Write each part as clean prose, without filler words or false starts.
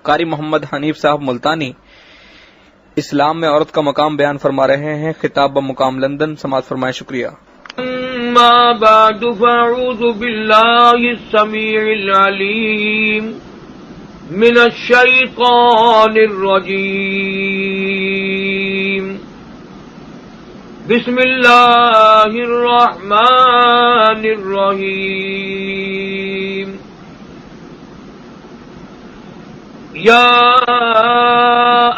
قاری محمد حنیف صاحب ملتانی اسلام میں عورت کا مقام بیان فرما رہے ہیں. خطاب بمقام لندن. سماعت فرمائیں. شکریہ. اما بعد فاعوذ باللہ السمیع العلیم من الشیطان الرجیم. بسم اللہ الرحمن الرحیم. یا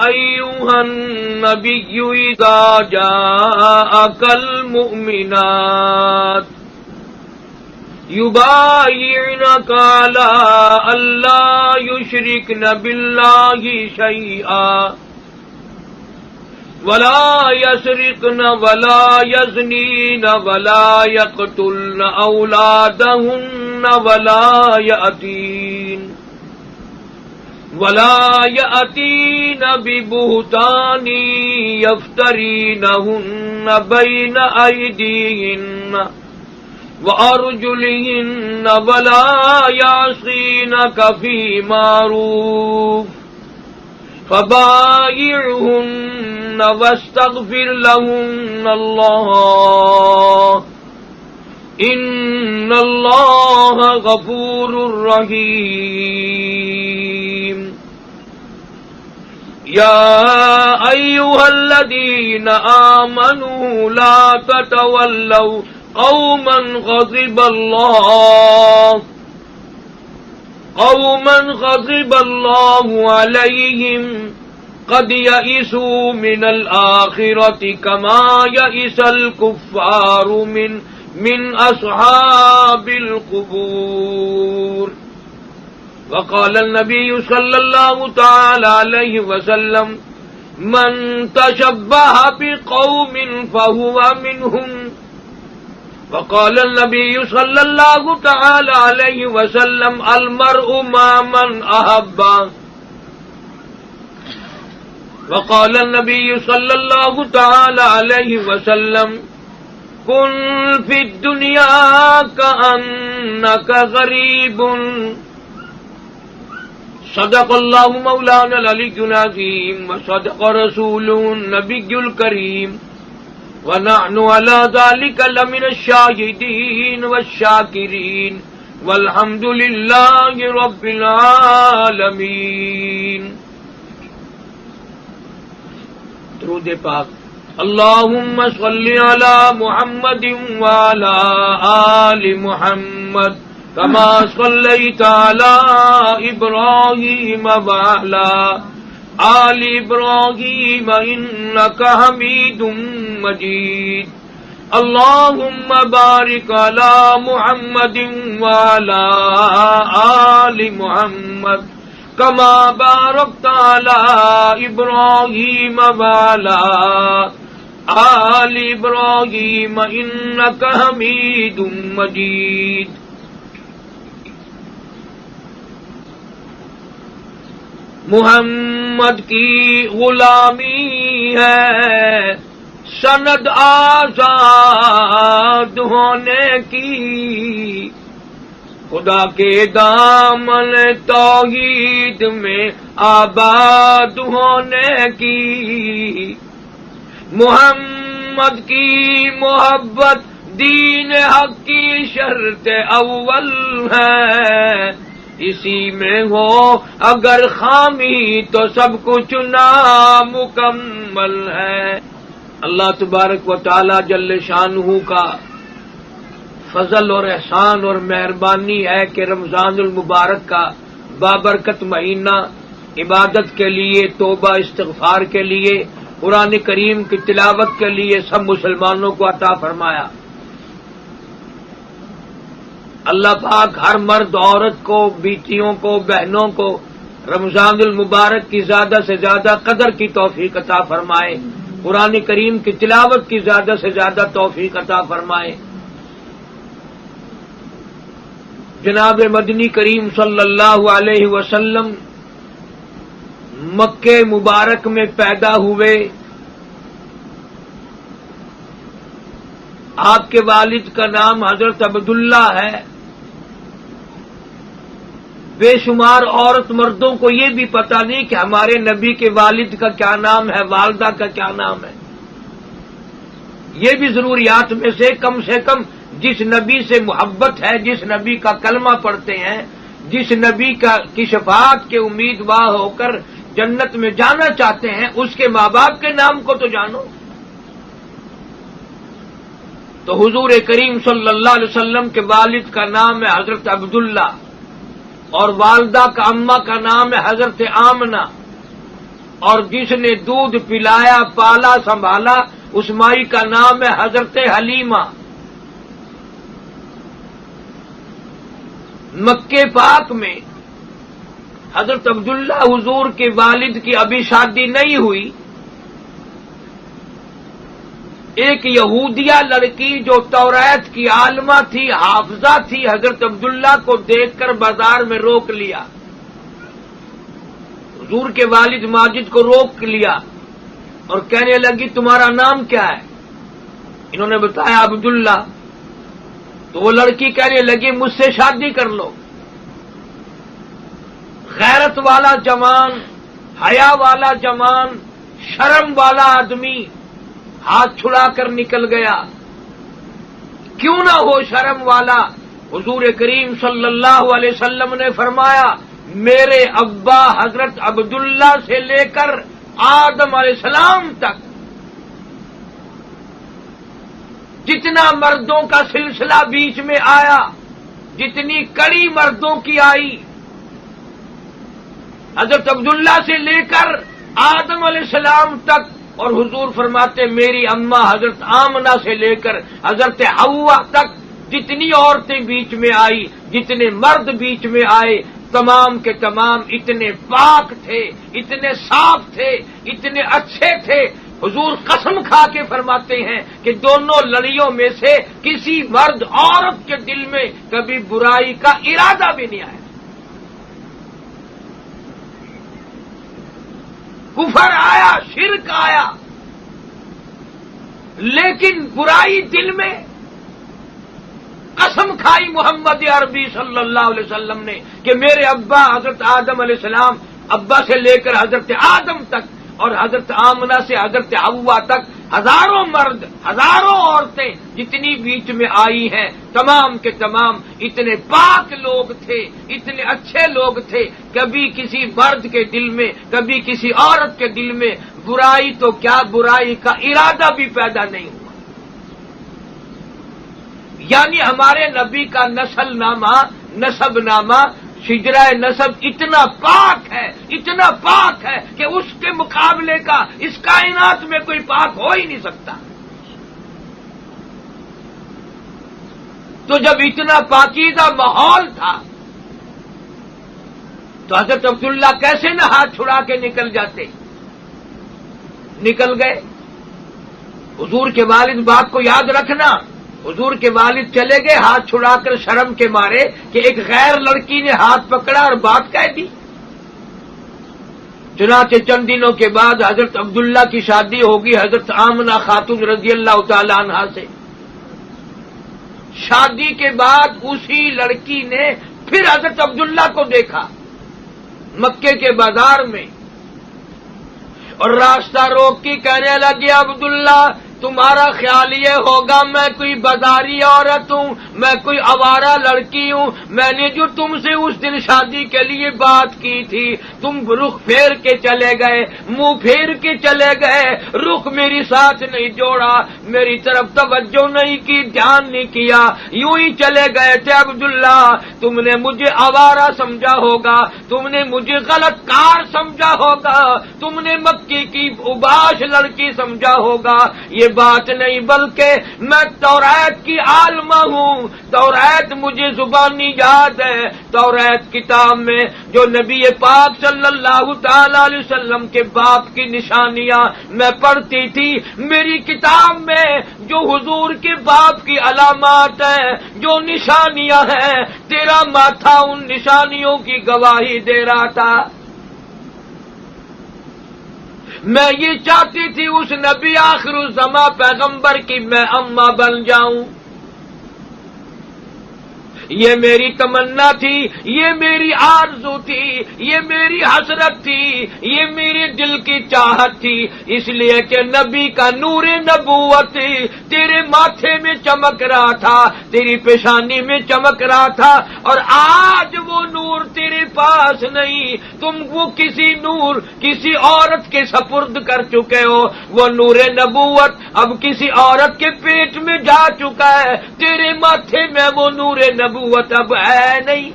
ایھا النبی اذا جاءک المؤمنات یبایعنک علی الا یشرکن باللہ شیئا ولا يسرقن ولا يزنين ولا يقتلن أولادهن ولا يأتين ببهتان يفترينهن بين أيديهن وأرجلهن ولا يعصينك في معروف فبايعهن واستغفر لهن الله إن الله غفور رحيم. يا أيها الذين آمنوا لا تتولوا قوما غضب الله عليهم قد يئسوا من الآخرة كما يئس الكفار من أصحاب القبور. وقال النبي صلى الله تعالى عليه وسلم من تشبه بقوم فهو منهم. وقال النبي صلى الله تعالى عليه وسلم المرء مع من أحب. وقال النبي صلى الله تعالى عليه وسلم كن في الدنيا كأنك غريب. صدق الله مولانا العلي العظيم وصدق رسوله النبي الكريم ونحن على ذلك لمن الشاهدين والشاكرين والحمد لله رب العالمين. درود پاک. اللهم صل على محمد وعلى آل محمد كما صليت على إبراهيم وعلى آل إبراهيم إنك حميد مجيد. اللهم بارك على محمد وعلى آل محمد كما باركت على إبراهيم وعلى آل إبراهيم إنك حميد مجيد. محمد کی غلامی ہے سند آزاد ہونے کی، خدا کے دامن توحید میں آباد ہونے کی. محمد کی محبت دین حق کی شرط اول ہے، اسی میں ہو اگر خامی تو سب کچھ نامکمل ہے. اللہ تبارک و تعالی جل شانہ کا فضل اور احسان اور مہربانی ہے کہ رمضان المبارک کا بابرکت مہینہ عبادت کے لیے، توبہ استغفار کے لیے، قرآن کریم کی تلاوت کے لیے سب مسلمانوں کو عطا فرمایا. اللہ پاک ہر مرد عورت کو، بیٹیوں کو، بہنوں کو رمضان المبارک کی زیادہ سے زیادہ قدر کی توفیق عطا فرمائے، قرآن کریم کی تلاوت کی زیادہ سے زیادہ توفیق عطا فرمائے. جناب مدنی کریم صلی اللہ علیہ وسلم مکہ مبارک میں پیدا ہوئے. آپ کے والد کا نام حضرت عبداللہ ہے. بے شمار عورت مردوں کو یہ بھی پتہ نہیں کہ ہمارے نبی کے والد کا کیا نام ہے، والدہ کا کیا نام ہے۔ یہ بھی ضروریات میں سے کم جس نبی سے محبت ہے، جس نبی کا کلمہ پڑھتے ہیں، جس نبی کی شفاعت کے امیدوار ہو کر جنت میں جانا چاہتے ہیں، اس کے ماں باپ کے نام کو تو جانو۔ تو حضور کریم صلی اللہ علیہ وسلم کے والد کا نام ہے حضرت عبداللہ، اور والدہ کا اماں کا نام ہے حضرت آمنہ، اور جس نے دودھ پلایا پالا سنبھالا اس مائی کا نام ہے حضرت حلیمہ۔ مکے پاک میں حضرت عبداللہ حضور کے والد کی ابھی شادی نہیں ہوئی، ایک یہودیہ لڑکی جو توریت کی عالمہ تھی، حافظہ تھی، حضرت عبداللہ کو دیکھ کر بازار میں روک لیا، حضور کے والد ماجد کو روک لیا اور کہنے لگی تمہارا نام کیا ہے؟ انہوں نے بتایا عبداللہ۔ تو وہ لڑکی کہنے لگی مجھ سے شادی کر لو۔ غیرت والا جوان، حیا والا جوان، شرم والا آدمی ہاتھ چھڑا کر نکل گیا۔ کیوں نہ ہو شرم والا؟ حضور کریم صلی اللہ علیہ وسلم نے فرمایا میرے ابا حضرت عبداللہ سے لے کر آدم علیہ السلام تک جتنا مردوں کا سلسلہ بیچ میں آیا، جتنی کڑی مردوں کی آئی، حضرت عبداللہ سے لے کر آدم علیہ السلام تک، اور حضور فرماتے میری اماں حضرت آمنہ سے لے کر حضرت حوا تک جتنی عورتیں بیچ میں آئی، جتنے مرد بیچ میں آئے، تمام کے تمام اتنے پاک تھے، اتنے صاف تھے، اتنے اچھے تھے۔ حضور قسم کھا کے فرماتے ہیں کہ دونوں لڑیوں میں سے کسی مرد عورت کے دل میں کبھی برائی کا ارادہ بھی نہیں آیا۔ کفر آیا، شرک آیا، لیکن برائی دل میں قسم کھائی محمد عربی صلی اللہ علیہ وسلم نے کہ میرے ابا حضرت آدم علیہ السلام، ابا سے لے کر حضرت آدم تک اور حضرت آمنہ سے حضرت حوا تک ہزاروں مرد، ہزاروں عورتیں جتنی بیچ میں آئی ہیں، تمام کے تمام اتنے پاک لوگ تھے، اتنے اچھے لوگ تھے، کبھی کسی مرد کے دل میں، کبھی کسی عورت کے دل میں برائی تو کیا، برائی کا ارادہ بھی پیدا نہیں ہوا۔ یعنی ہمارے نبی کا نسل نامہ، نسب نامہ، شجرہ نسب اتنا پاک ہے، اتنا پاک ہے کہ اس کے مقابلے کا اس کائنات میں کوئی پاک ہو ہی نہیں سکتا۔ تو جب اتنا پاکیزہ ماحول تھا تو حضرت عبداللہ کیسے نہ ہاتھ چھڑا کے نکل جاتے؟ نکل گئے۔ حضور کے والد بات کو یاد رکھنا، حضور کے والد چلے گئے ہاتھ چھڑا کر شرم کے مارے کہ ایک غیر لڑکی نے ہاتھ پکڑا اور بات کہہ دی۔ چنانچہ چند دنوں کے بعد حضرت عبداللہ کی شادی ہوگی حضرت آمنہ خاتون رضی اللہ تعالی عنہا سے۔ شادی کے بعد اسی لڑکی نے پھر حضرت عبداللہ کو دیکھا مکے کے بازار میں، اور راستہ روک کے کہنے لگی عبداللہ تمہارا خیال یہ ہوگا میں کوئی بازاری عورت ہوں، میں کوئی آوارہ لڑکی ہوں، میں نے جو تم سے اس دن شادی کے لیے بات کی تھی، تم رخ پھیر کے چلے گئے، منہ پھیر کے چلے گئے، رخ میری ساتھ نہیں جوڑا، میری طرف توجہ نہیں کی، دھیان نہیں کیا، یوں ہی چلے گئے تھے عبداللہ۔ تم نے مجھے آوارہ سمجھا ہوگا، تم نے مجھے غلط کار سمجھا ہوگا، تم نے مکی کی اباش لڑکی سمجھا ہوگا، یہ بات نہیں بلکہ میں توریت کی عالمہ ہوں۔ توریت مجھے زبانی یاد ہے، توریت کتاب میں جو نبی پاک صلی اللہ تعالی علیہ وسلم کے باپ کی نشانیاں میں پڑھتی تھی، میری کتاب میں جو حضور کے باپ کی علامات ہیں، جو نشانیاں ہیں، تیرا ماتھا ان نشانیوں کی گواہی دے رہا تھا۔ میں یہ چاہتی تھی اس نبی آخر الزماں پیغمبر کی میں اماں بن جاؤں، یہ میری تمنا تھی، یہ میری آرزو تھی، یہ میری حسرت تھی، یہ میری دل کی چاہت تھی، اس لیے کہ نبی کا نور نبوت تیرے ماتھے میں چمک رہا تھا، تیری پیشانی میں چمک رہا تھا، اور آج وہ نور تیرے پاس نہیں، تم وہ کسی عورت کے سپرد کر چکے ہو، وہ نور نبوت اب کسی عورت کے پیٹ میں جا چکا ہے، تیرے ماتھے میں وہ نور نبوت اب ہے نہیں۔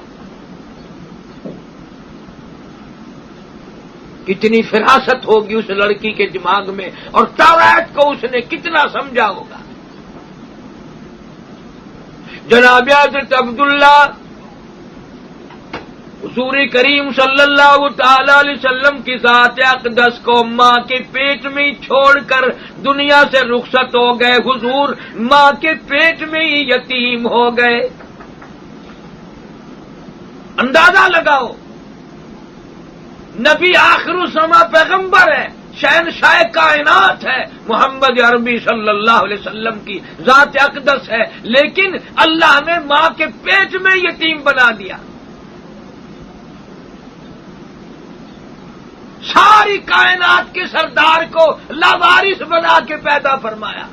کتنی فراست ہوگی اس لڑکی کے دماغ میں، اور توریت کو اس نے کتنا سمجھا ہوگا۔ جناب حضرت عبداللہ حضور کریم صلی اللہ تعالی علیہ وسلم کی ذات اقدس کو ماں کے پیٹ میں ہی چھوڑ کر دنیا سے رخصت ہو گئے، حضور ماں کے پیٹ میں ہی یتیم ہو گئے۔ اندازہ لگاؤ، نبی آخر الزماں پیغمبر ہے، شہنشاہ کائنات ہے، محمد عربی صلی اللہ علیہ وسلم کی ذات اقدس ہے، لیکن اللہ نے ماں کے پیٹ میں یتیم بنا دیا۔ ساری کائنات کے سردار کو لاوارث بنا کے پیدا فرمایا،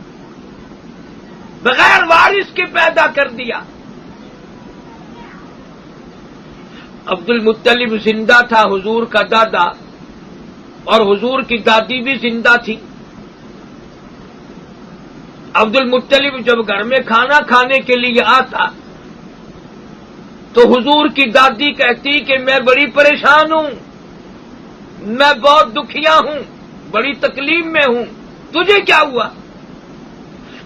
بغیر وارث کے پیدا کر دیا۔ عبد المطلب زندہ تھا، حضور کا دادا، اور حضور کی دادی بھی زندہ تھی۔ عبد المطلب جب گھر میں کھانا کھانے کے لیے آتا تو حضور کی دادی کہتی کہ میں بڑی پریشان ہوں، میں بہت دکھیا ہوں، بڑی تکلیف میں ہوں، تجھے کیا ہوا؟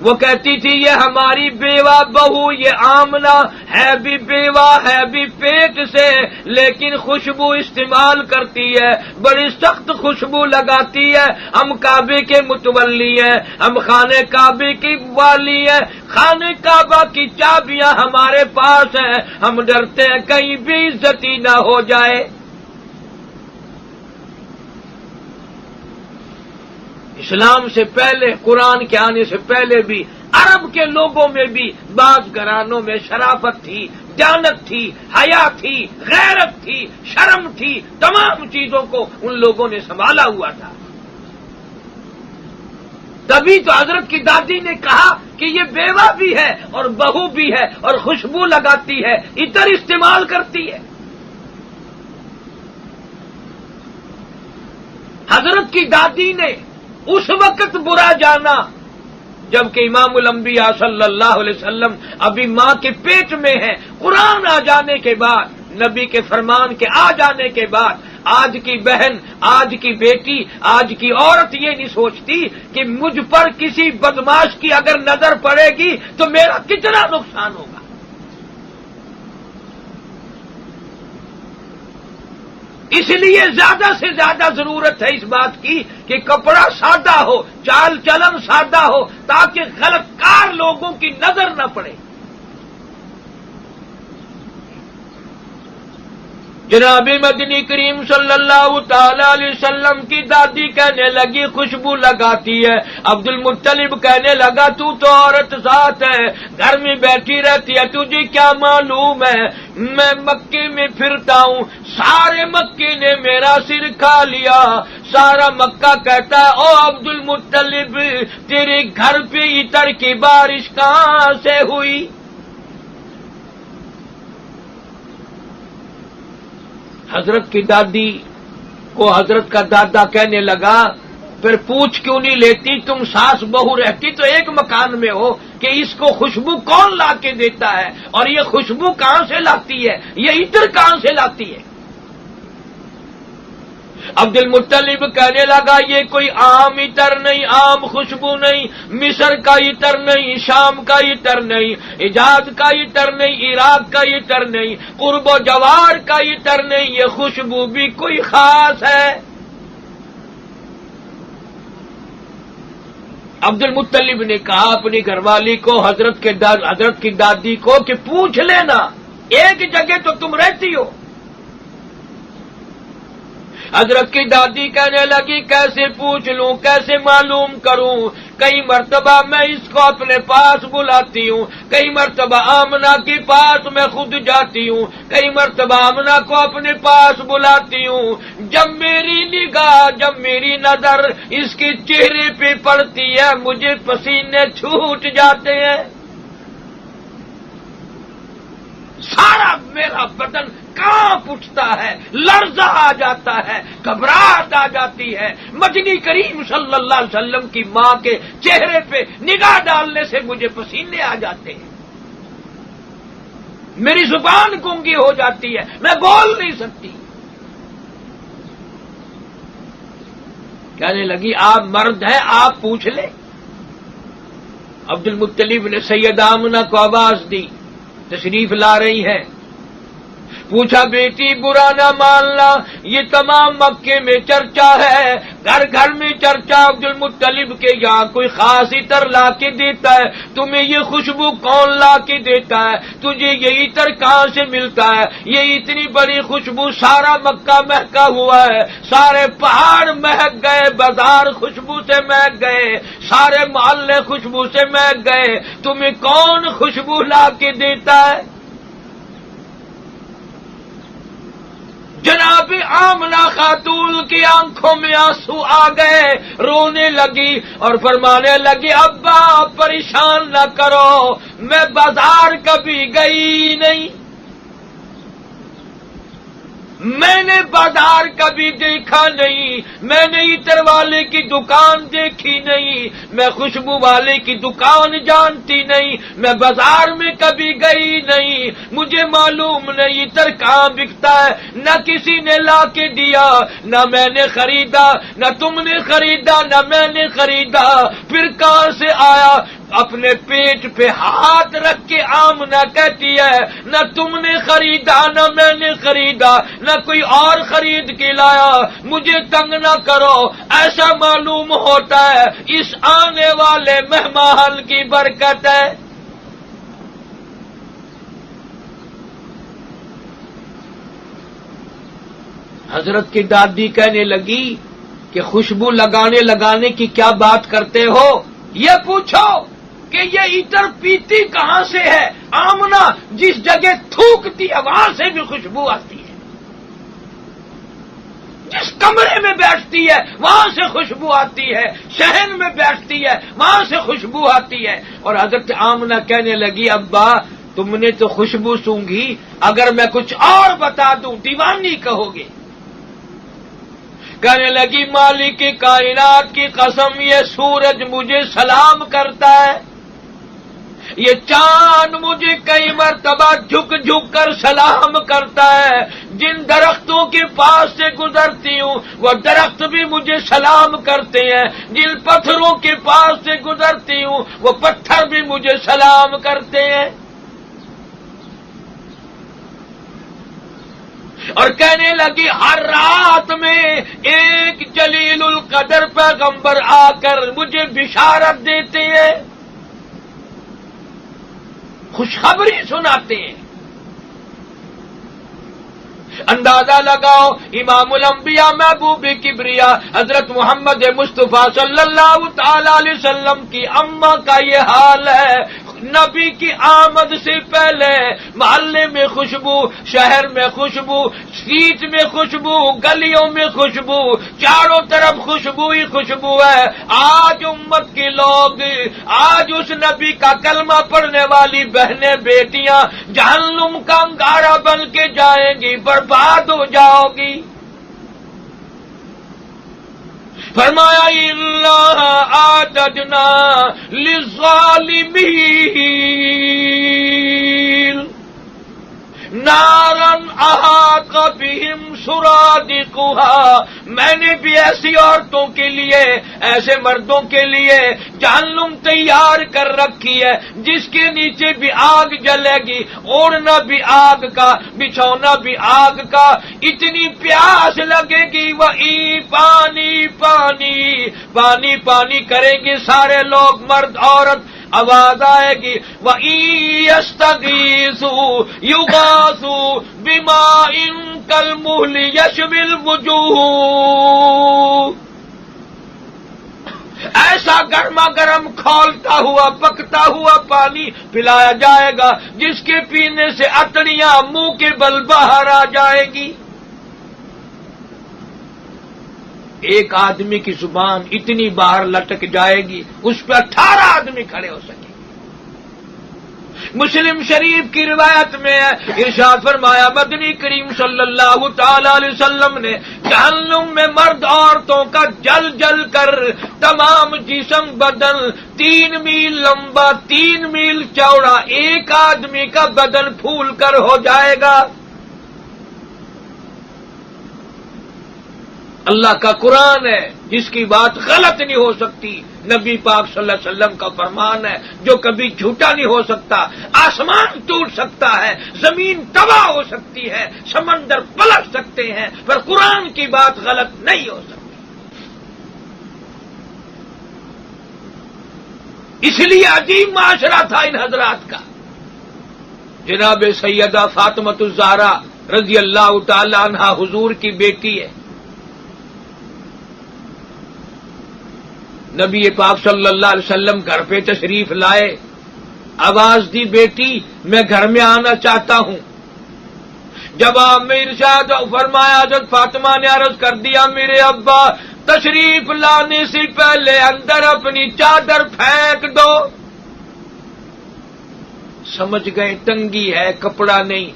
وہ کہتی تھی یہ ہماری بیوہ بہو، یہ آمنہ ہے بھی بیوہ ہے بھی پیٹ سے، لیکن خوشبو استعمال کرتی ہے، بڑی سخت خوشبو لگاتی ہے۔ ہم کعبے کے متولی ہیں، ہم خانہ کعبے کی والی ہیں، خانہ کعبہ کی چابیاں ہمارے پاس ہیں، ہم ڈرتے ہیں کہیں بھی عزتی نہ ہو جائے۔ اسلام سے پہلے، قرآن کے آنے سے پہلے بھی عرب کے لوگوں میں بھی بعض گھرانوں میں شرافت تھی، دیانت تھی، حیا تھی، غیرت تھی، شرم تھی، تمام چیزوں کو ان لوگوں نے سنبھالا ہوا تھا۔ تبھی تو حضرت کی دادی نے کہا کہ یہ بیوہ بھی ہے اور بہو بھی ہے اور خوشبو لگاتی ہے، عطر استعمال کرتی ہے۔ حضرت کی دادی نے اس وقت برا جانا جبکہ امام الانبیاء صلی اللہ علیہ وسلم ابھی ماں کے پیٹ میں ہے۔ قرآن آ جانے کے بعد، نبی کے فرمان کے آ جانے کے بعد، آج کی بہن، آج کی بیٹی، آج کی عورت یہ نہیں سوچتی کہ مجھ پر کسی بدماش کی اگر نظر پڑے گی تو میرا کتنا نقصان ہوگا۔ اس لیے زیادہ سے زیادہ ضرورت ہے اس بات کی کہ کپڑا سادہ ہو، چال چلن سادہ ہو، تاکہ غلط کار لوگوں کی نظر نہ پڑے۔ جناب مدنی کریم صلی اللہ تعالی علیہ وسلم کی دادی کہنے لگی خوشبو لگاتی ہے، عبد المطلب کہنے لگا تو عورت ذات ہے، گھر میں بیٹھی رہتی ہے، تجھے کیا معلوم ہے؟ میں مکے میں پھرتا ہوں، سارے مکے نے میرا سر کھا لیا، سارا مکہ کہتا ہے او عبد المطلب تیرے گھر پہ عطر کی بارش کہاں سے ہوئی؟ حضرت کی دادی کو حضرت کا دادا کہنے لگا پھر پوچھ کیوں نہیں لیتی، تم ساس بہو رہتی تو ایک مکان میں ہو، کہ اس کو خوشبو کون لا کے دیتا ہے، اور یہ خوشبو کہاں سے لاتی ہے، یہ عطر کہاں سے لاتی ہے؟ عبد المطلب کہنے لگا یہ کوئی عام عطر نہیں، عام خوشبو نہیں، مصر کا عطر نہیں، شام کا عطر نہیں، حجاز کا عطر نہیں، عراق کا عطر نہیں، قرب و جوار کا عطر نہیں، یہ خوشبو بھی کوئی خاص ہے۔ عبد المطلب نے کہا اپنی گھر والی کو، حضرت کی دادی کو کہ پوچھ لینا، ایک جگہ تو تم رہتی ہو، حضرت کی دادی کہنے لگی کیسے پوچھ لوں، کیسے معلوم کروں؟ کئی مرتبہ میں اس کو اپنے پاس بلاتی ہوں، کئی مرتبہ آمنہ کے پاس میں خود جاتی ہوں، کئی مرتبہ آمنہ کو اپنے پاس بلاتی ہوں۔ جب میری نگاہ، جب میری نظر اس کے چہرے پہ پڑتی ہے، مجھے پسینے چھوٹ جاتے ہیں، سارا میرا بدن کانپ اٹھتا ہے، لرزہ آ جاتا ہے، گھبراہٹ آ جاتی ہے۔ مدنی کریم صلی اللہ علیہ وسلم کی ماں کے چہرے پہ نگاہ ڈالنے سے مجھے پسینے آ جاتے ہیں، میری زبان گونگی ہو جاتی ہے، میں بول نہیں سکتی۔ کہنے لگی آپ مرد ہیں، آپ پوچھ لیں۔ عبد المطلب نے سیدہ آمنہ کو آواز دی، تشریف لا رہی ہے، پوچھا بیٹی برا نہ ماننا، یہ تمام مکے میں چرچا ہے، گھر گھر میں چرچا عبد المطلب کے یہاں کوئی خاص عطر لا کے دیتا ہے، تمہیں یہ خوشبو کون لا کے دیتا ہے؟ تجھے یہ عطر کہاں سے ملتا ہے؟ یہ اتنی بڑی خوشبو، سارا مکہ مہکا ہوا ہے، سارے پہاڑ مہک گئے، بازار خوشبو سے مہک گئے، سارے محلے خوشبو سے مہک گئے، تمہیں کون خوشبو لا کے دیتا ہے؟ جناب آمنہ خاتون کی آنکھوں میں آنسو آ گئے، رونے لگی اور فرمانے لگی ابا پریشان نہ کرو، میں بازار کبھی گئی نہیں، میں نے بازار کبھی دیکھا نہیں، میں نے عطر والے کی دکان دیکھی نہیں، میں خوشبو والے کی دکان جانتی نہیں، میں بازار میں کبھی گئی نہیں، مجھے معلوم نہیں عطر کہاں بکتا ہے، نہ کسی نے لا کے دیا، نہ میں نے خریدا، نہ تم نے خریدا، نہ میں نے خریدا، پھر کہاں سے آیا؟ اپنے پیٹ پہ ہاتھ رکھ کے آمنہ کہتی ہے نہ تم نے خریدا، نہ میں نے خریدا، نہ کوئی اور خرید کے لایا، مجھے تنگ نہ کرو، ایسا معلوم ہوتا ہے اس آنے والے مہمان کی برکت ہے۔ حضرت کی دادی کہنے لگی کہ خوشبو لگانے کی کیا بات کرتے ہو؟ یہ پوچھو کہ یہ عطر پیتی کہاں سے ہے؟ آمنہ جس جگہ تھوکتی ہے وہاں سے بھی خوشبو آتی ہے، جس کمرے میں بیٹھتی ہے وہاں سے خوشبو آتی ہے، شہن میں بیٹھتی ہے وہاں سے خوشبو آتی ہے۔ اور حضرت آمنہ کہنے لگی ابا تم نے تو خوشبو سونگھی، اگر میں کچھ اور بتا دوں دیوانی کہو گے۔ کہنے لگی مالک کائنات کی قسم یہ سورج مجھے سلام کرتا ہے، یہ چاند مجھے کئی مرتبہ جھک جھک کر سلام کرتا ہے، جن درختوں کے پاس سے گزرتی ہوں وہ درخت بھی مجھے سلام کرتے ہیں، جن پتھروں کے پاس سے گزرتی ہوں وہ پتھر بھی مجھے سلام کرتے ہیں۔ اور کہنے لگی ہر رات میں ایک جلیل القدر پیغمبر آ کر مجھے بشارت دیتے ہیں، خوشخبری سناتے ہیں۔ اندازہ لگاؤ امام الانبیاء محبوب کبریا حضرت محمد مصطفیٰ صلی اللہ تعالی علیہ وسلم کی اماں کا یہ حال ہے، نبی کی آمد سے پہلے محلے میں خوشبو، شہر میں خوشبو، سیٹ میں خوشبو، گلیوں میں خوشبو، چاروں طرف خوشبو ہی خوشبو ہے۔ آج امت کے لوگ، آج اس نبی کا کلمہ پڑھنے والی بہنیں بیٹیاں جہنم کا انگارہ بن کے جائیں گی، برباد ہو جاؤ گی۔ فرمایا اللہ اعتدنا للظالمین نارن احاط بہم سرادقها، میں نے بھی ایسی عورتوں کے لیے، ایسے مردوں کے لیے جہنم تیار کر رکھی ہے جس کے نیچے بھی آگ جلے گی، اوڑھنا بھی آگ کا، بچھونا بھی آگ کا، اتنی پیاس لگے گی وہی پانی پانی پانی پانی کریں گے سارے لوگ، مرد عورت، آواز آئے گی وَإِن يَسْتَغِيثُوا يُغَاثُوا بِمَاءٍ كَالْمُهْلِ يَشْوِي الْوُجُوهَ، ایسا گرما گرم کھولتا ہوا پکتا ہوا پانی پلایا جائے گا جس کے پینے سے اٹڑیاں منہ کے بل باہر آ جائے گی۔ ایک آدمی کی زبان اتنی باہر لٹک جائے گی اس پہ 18 آدمی کھڑے ہو سکیں۔ مسلم شریف کی روایت میں ہے، ارشاد فرمایا مدنی کریم صلی اللہ تعالی علیہ وسلم نے جہنم میں مرد عورتوں کا جل جل کر تمام جسم بدن 3 میل لمبا 3 میل چوڑا ایک آدمی کا بدن پھول کر ہو جائے گا۔ اللہ کا قرآن ہے جس کی بات غلط نہیں ہو سکتی، نبی پاک صلی اللہ علیہ وسلم کا فرمان ہے جو کبھی جھوٹا نہیں ہو سکتا۔ آسمان ٹوٹ سکتا ہے، زمین تباہ ہو سکتی ہے، سمندر پلٹ سکتے ہیں، پر قرآن کی بات غلط نہیں ہو سکتی۔ اس لیے عجیب معاشرہ تھا ان حضرات کا۔ جناب سیدہ فاطمۃ الزہرا رضی اللہ تعالی عنہا حضور کی بیٹی ہے، نبی پاک صلی اللہ علیہ وسلم گھر پہ تشریف لائے، آواز دی بیٹی میں گھر میں آنا چاہتا ہوں۔ جب آپ میں ارشاد فرمایا حضرت فاطمہ نے عرض کر دیا میرے ابا تشریف لانے سے پہلے اندر اپنی چادر پھینک دو۔ سمجھ گئے تنگی ہے، کپڑا نہیں۔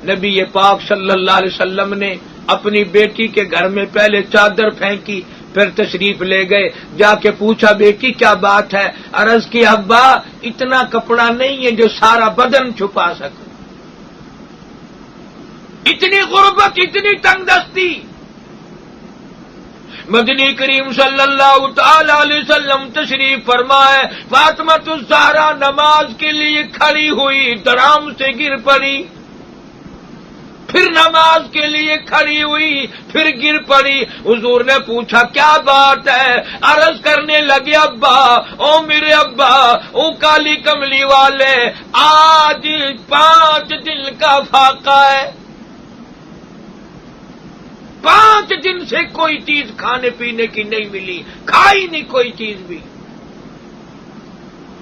نبی پاک صلی اللہ علیہ وسلم نے اپنی بیٹی کے گھر میں پہلے چادر پھینکی، پھر تشریف لے گئے، جا کے پوچھا بیٹی کیا بات ہے؟ عرض کی ابا اتنا کپڑا نہیں ہے جو سارا بدن چھپا سکے۔ اتنی غربت، اتنی تنگ دستی۔ مدنی کریم صلی اللہ تعالی علیہ وسلم تشریف فرمائے، فاطمۃ الزہرا نماز کے لیے کھڑی ہوئی، درام سے گر پڑی، پھر نماز کے لیے کھڑی ہوئی، پھر گر پڑی۔ حضور نے پوچھا کیا بات ہے؟ عرض کرنے لگے ابا، او میرے ابا، او کالی کملی والے، آج 5 دن کا فاقہ ہے، 5 دن سے کوئی چیز کھانے پینے کی نہیں ملی، کھائی نہیں کوئی چیز بھی۔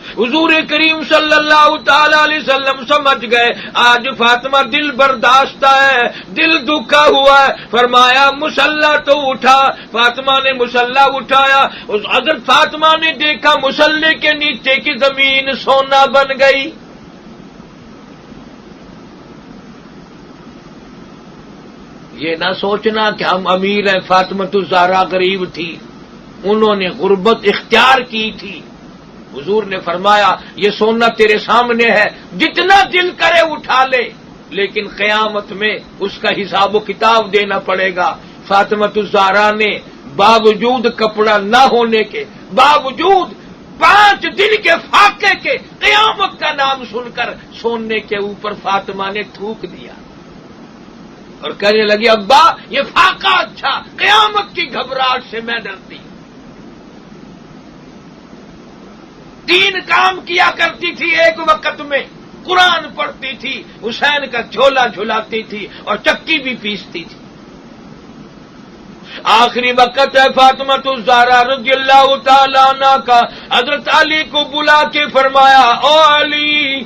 حضور کریم صلی اللہ تعالی علیہ وسلم سمجھ گئے آج فاطمہ دل برداشتہ ہے، دل دکھا ہوا ہے۔ فرمایا مصلی تو اٹھا۔ فاطمہ نے مصلی اٹھایا، حضرت فاطمہ نے دیکھا مصلی کے نیچے کی زمین سونا بن گئی۔ یہ نہ سوچنا کہ ہم امیر ہیں، فاطمۃ الزہرا غریب تھی، انہوں نے غربت اختیار کی تھی۔ حضور نے فرمایا یہ سونا تیرے سامنے ہے، جتنا دل کرے اٹھا لے، لیکن قیامت میں اس کا حساب و کتاب دینا پڑے گا۔ فاطمۃ الزہرا نے باوجود کپڑا نہ ہونے کے، باوجود 5 دن کے فاقے کے، قیامت کا نام سن کر سونے کے اوپر فاطمہ نے تھوک دیا اور کہنے لگی ابا یہ فاقہ اچھا، قیامت کی گھبراہٹ سے میں ڈرتی۔ 3 کام کیا کرتی تھی ایک وقت میں، قرآن پڑھتی تھی، حسین کا جھولا جھلاتی تھی اور چکی بھی پیستی تھی۔ آخری وقت ہے فاطمۃ الزہرا رضی اللہ تعالی عنہ کا، حضرت علی کو بلا کے فرمایا او علی،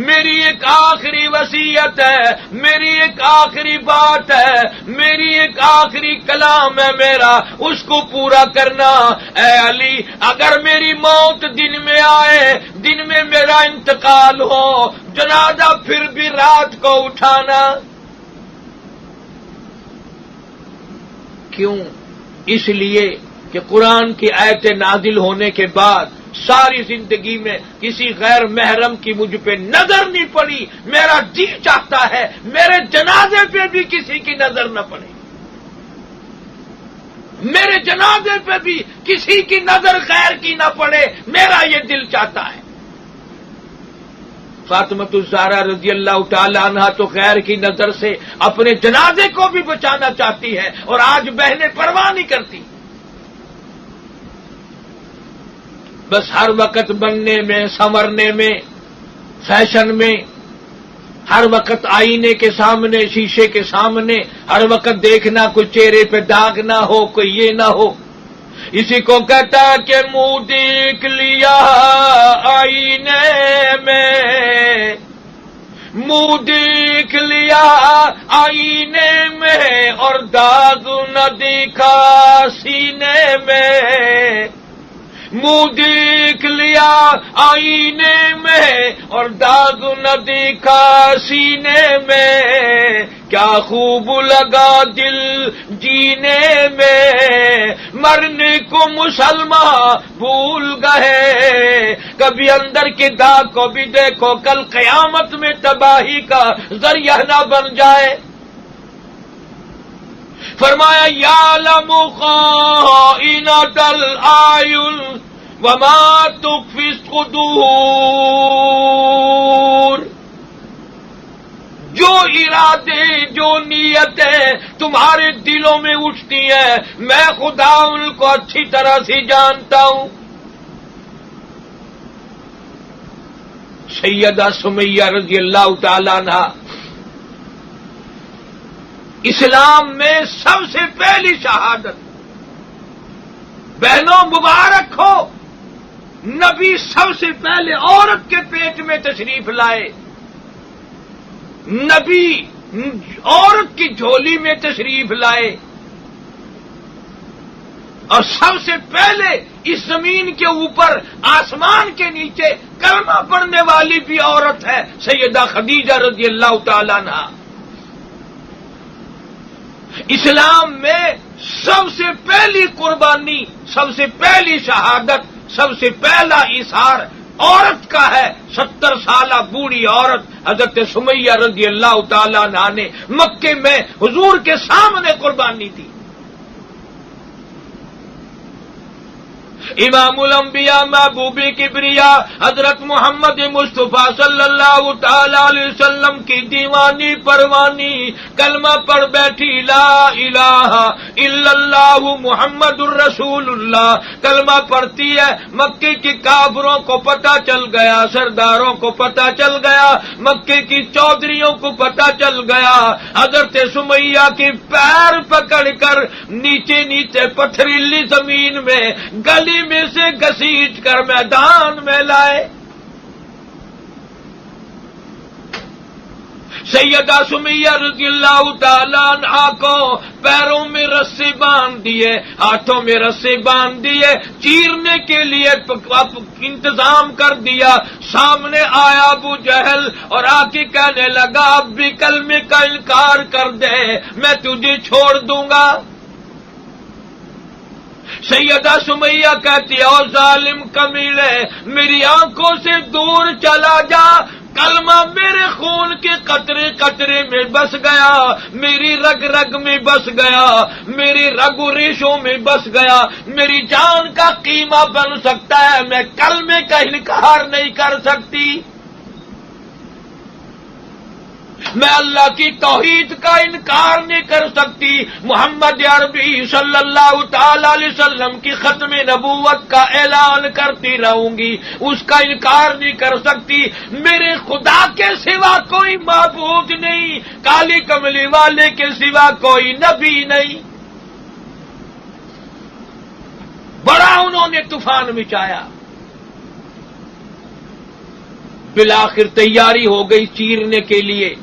میری ایک آخری وصیت ہے، میری ایک آخری بات ہے، میری ایک آخری کلام ہے میرا، اس کو پورا کرنا۔ اے علی اگر میری موت دن میں آئے، دن میں میرا انتقال ہو، جنازہ پھر بھی رات کو اٹھانا۔ کیوں؟ اس لیے کہ قرآن کی آیتیں نازل ہونے کے بعد ساری زندگی میں کسی غیر محرم کی مجھ پہ نظر نہیں پڑی، میرا جی چاہتا ہے میرے جنازے پہ بھی کسی کی نظر نہ پڑے، میرے جنازے پہ بھی کسی کی نظر غیر کی نہ پڑے، میرا یہ دل چاہتا ہے۔ فاطمۃ الزہرا رضی اللہ تعالی عنہا تو غیر کی نظر سے اپنے جنازے کو بھی بچانا چاہتی ہے، اور آج بہنیں پرواہ نہیں کرتی۔ بس ہر وقت بننے میں، سنورنے میں، فیشن میں، ہر وقت آئینے کے سامنے، شیشے کے سامنے، ہر وقت دیکھنا، کوئی چہرے پہ داغ نہ ہو، کوئی یہ نہ ہو. اسی کو کہتا ہے کہ منہ دیکھ لیا آئینے میں، منہ دیکھ لیا آئینے میں اور داغ نہ دیکھا سینے میں. منہ دیکھ لیا آئینے میں اور داغ نہ دیکھا سینے میں. کیا خوب لگا دل جینے میں، مرنے کو مسلمان بھول گئے. کبھی اندر کے داغ کو بھی دیکھو، کل قیامت میں تباہی کا ذریعہ نہ بن جائے. فرمایا یعلم خائنۃ الاعین وما تخفی الصدور. جو ارادے، جو نیتیں تمہارے دلوں میں اٹھتی ہیں، میں خدا ان کو اچھی طرح سے جانتا ہوں. سیدہ سمیہ رضی اللہ تعالیٰ عنہ اسلام میں سب سے پہلی شہادت. بہنوں مبارک ہو، نبی سب سے پہلے عورت کے پیٹ میں تشریف لائے. نبی عورت کی جھولی میں تشریف لائے اور سب سے پہلے اس زمین کے اوپر، آسمان کے نیچے کلمہ پڑھنے والی بھی عورت ہے، سیدہ خدیجہ رضی اللہ تعالیٰ عنہا. اسلام میں سب سے پہلی قربانی، سب سے پہلی شہادت، سب سے پہلا اظہار عورت کا ہے. 70 سالہ بوڑھی عورت حضرت سمیہ رضی اللہ تعالیٰ عنہا نے مکے میں حضور کے سامنے قربانی دی. امام الانبیاء محبوب کبریا حضرت محمد مصطفیٰ صلی اللہ تعالی علیہ وسلم کی دیوانی پروانی کلمہ پڑھ بیٹھی، لا الہ الا اللہ محمد الرسول اللہ. کلمہ پڑھتی ہے، مکے کی کافروں کو پتہ چل گیا، سرداروں کو پتہ چل گیا، مکے کی چودھریوں کو پتہ چل گیا. حضرت سمیہ کی پیر پکڑ کر نیچے نیچے پتھریلی زمین میں گلی میں سے گھسیٹ کر میدان میں لائے. سیدہ سمیہ رضی اللہ تعالیٰ عنہا کو پیروں میں رسے باندھ دیے، ہاتھوں میں رسے باندھ دیے، چیرنے کے لیے انتظام کر دیا. سامنے آیا ابو جہل اور آ کے کہنے لگا اب بھی کلمے کا انکار کر دے، میں تجھے چھوڑ دوں گا. سیدہ سمیہ کہتی ہے او ظالم کمینے، میری آنکھوں سے دور چلا جا، کلمہ میرے خون کے قطرے قطرے میں بس گیا، میری رگ رگ میں بس گیا، میری رگ و ریشوں میں بس گیا، میری جان کا قیمہ بن سکتا ہے، میں کلمے کا انکار نہیں کر سکتی، میں اللہ کی توحید کا انکار نہیں کر سکتی، محمد عربی صلی اللہ تعالی علیہ وسلم کی ختم نبوت کا اعلان کرتی رہوں گی، اس کا انکار نہیں کر سکتی. میرے خدا کے سوا کوئی معبود نہیں، کالی کملی والے کے سوا کوئی نبی نہیں. بڑا انہوں نے طوفان مچایا. بالآخر تیاری ہو گئی چیرنے کے لیے،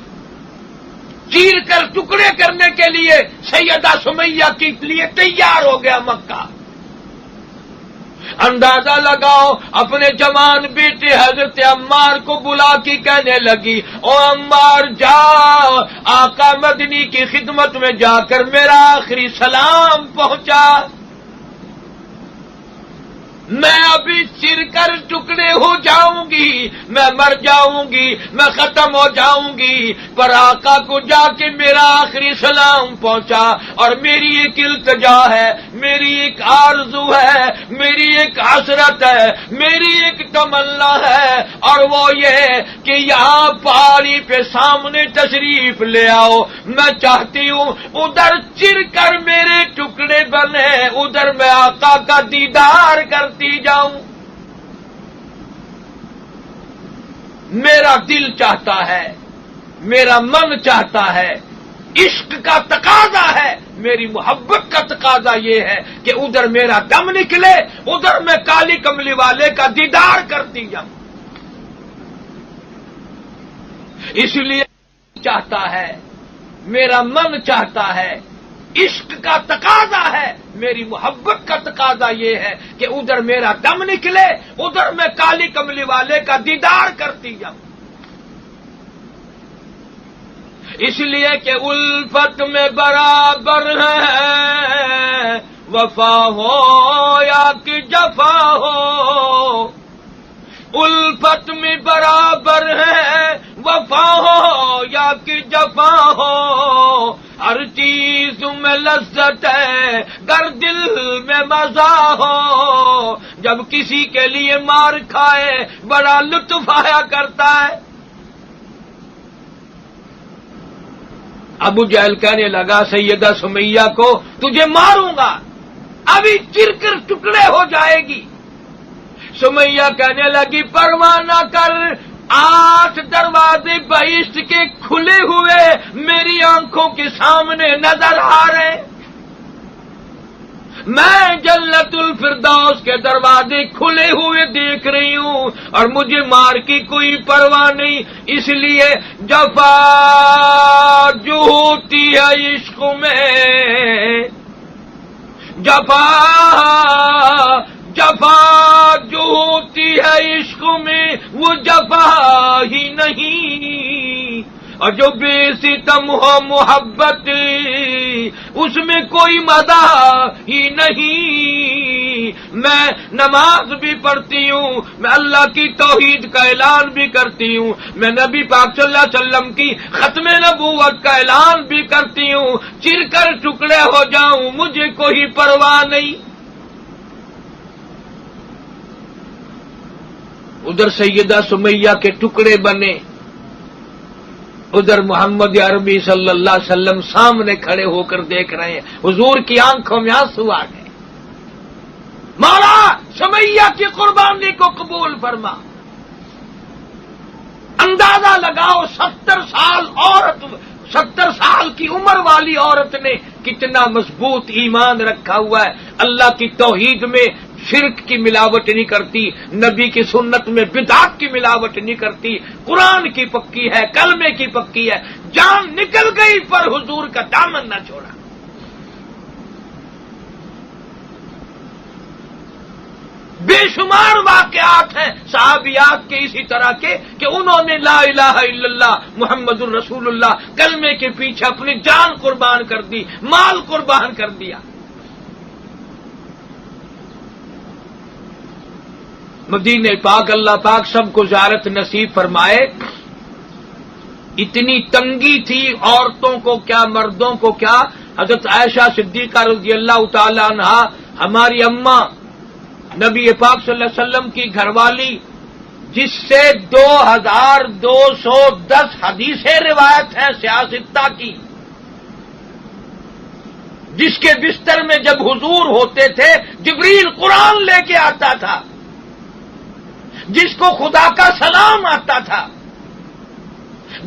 چیر کر ٹکڑے کرنے کے لیے سیدہ سمیہ کے لیے تیار ہو گیا مکہ. اندازہ لگاؤ، اپنے جوان بیٹے حضرت عمار کو بلا کے کہنے لگی او عمار جا آقا مدنی کی خدمت میں جا کر میرا آخری سلام پہنچا، میں ابھی چر کر ٹکڑے ہو جاؤں گی، میں مر جاؤں گی، میں ختم ہو جاؤں گی، پر آقا کو جا کے میرا آخری سلام پہنچا. اور میری ایک التجا ہے، میری ایک آرزو ہے، میری ایک حسرت ہے، میری ایک تمنا ہے، اور وہ یہ کہ یہاں پہاڑی پہ سامنے تشریف لے آؤ، میں چاہتی ہوں ادھر چر کر میرے ٹکڑے بنے، ادھر میں آقا کا دیدار کرتی جاؤں. میرا دل چاہتا ہے، میرا من چاہتا ہے، عشق کا تقاضا ہے، میری محبت کا تقاضا یہ ہے کہ ادھر میرا دم نکلے، ادھر میں کالی کملی والے کا دیدار کرتی جاؤں۔ اس لیے چاہتا ہے، میرا من چاہتا ہے، عشق کا تقاضا ہے، میری محبت کا تقاضا یہ ہے کہ ادھر میرا دم نکلے، ادھر میں کالی کملی والے کا دیدار کرتی جاؤں۔ اس لیے کہ الفت میں برابر ہے وفا ہو یا کہ جفا ہو، الفت میں برابر ہے وفا ہو یا کہ جفا ہو، ہر چیز میں لذت ہے گر دل میں مزہ ہو، جب کسی کے لیے مار کھائے بڑا لطف آیا کرتا ہے۔ ابو جہل کہنے لگا سیدہ سمیہ کو تجھے ماروں گا، ابھی چر کر ٹکڑے ہو جائے گی۔ سمیہ کہنے لگی پرواہ نہ کر، 8 دروازے بہشت کے کھلے ہوئے میری آنکھوں کے سامنے نظر آ رہے، میں جنت الفردوس کے دروازے کھلے ہوئے دیکھ رہی ہوں اور مجھے مار کی کوئی پرواہ نہیں۔ اس لیے جفا جو ہوتی ہے عشق میں، جفا جو ہوتی ہے عشق میں وہ جفا ہی نہیں، اور جو بے ستم ہو محبت اس میں کوئی مزہ ہی نہیں۔ میں نماز بھی پڑھتی ہوں، میں اللہ کی توحید کا اعلان بھی کرتی ہوں، میں نبی پاک صلی اللہ علیہ وسلم کی ختم نبوت کا اعلان بھی کرتی ہوں، چر کر ٹکڑے ہو جاؤں مجھے کوئی پرواہ نہیں۔ ادھر سیدہ سمیہ کے ٹکڑے بنے، ادھر محمد عربی صلی اللہ علیہ وسلم سامنے کھڑے ہو کر دیکھ رہے ہیں، حضور کی آنکھوں میں آنسو آ گئے۔ مولا سمیہ کی قربانی کو قبول فرما۔ اندازہ لگاؤ 70 سال کی عمر والی عورت نے کتنا مضبوط ایمان رکھا ہوا ہے، اللہ کی توحید میں شرک کی ملاوٹ نہیں کرتی، نبی کی سنت میں بدعت کی ملاوٹ نہیں کرتی، قرآن کی پکی ہے، کلمے کی پکی ہے، جان نکل گئی پر حضور کا دامن نہ چھوڑا۔ بے شمار واقعات ہیں صحابیات کے اسی طرح کے کہ انہوں نے لا الہ الا اللہ محمد الرسول اللہ کلمے کے پیچھے اپنی جان قربان کر دی، مال قربان کر دیا۔ مدینہ پاک اللہ پاک سب کو زیارت نصیب فرمائے۔ اتنی تنگی تھی، عورتوں کو کیا مردوں کو کیا، حضرت عائشہ صدیقہ رضی اللہ تعالی عنہا ہماری اماں نبی پاک صلی اللہ علیہ وسلم کی گھر والی، جس سے 2210 حدیثیں روایت ہیں سیاستہ کی، جس کے بستر میں جب حضور ہوتے تھے جبریل قرآن لے کے آتا تھا، جس کو خدا کا سلام آتا تھا،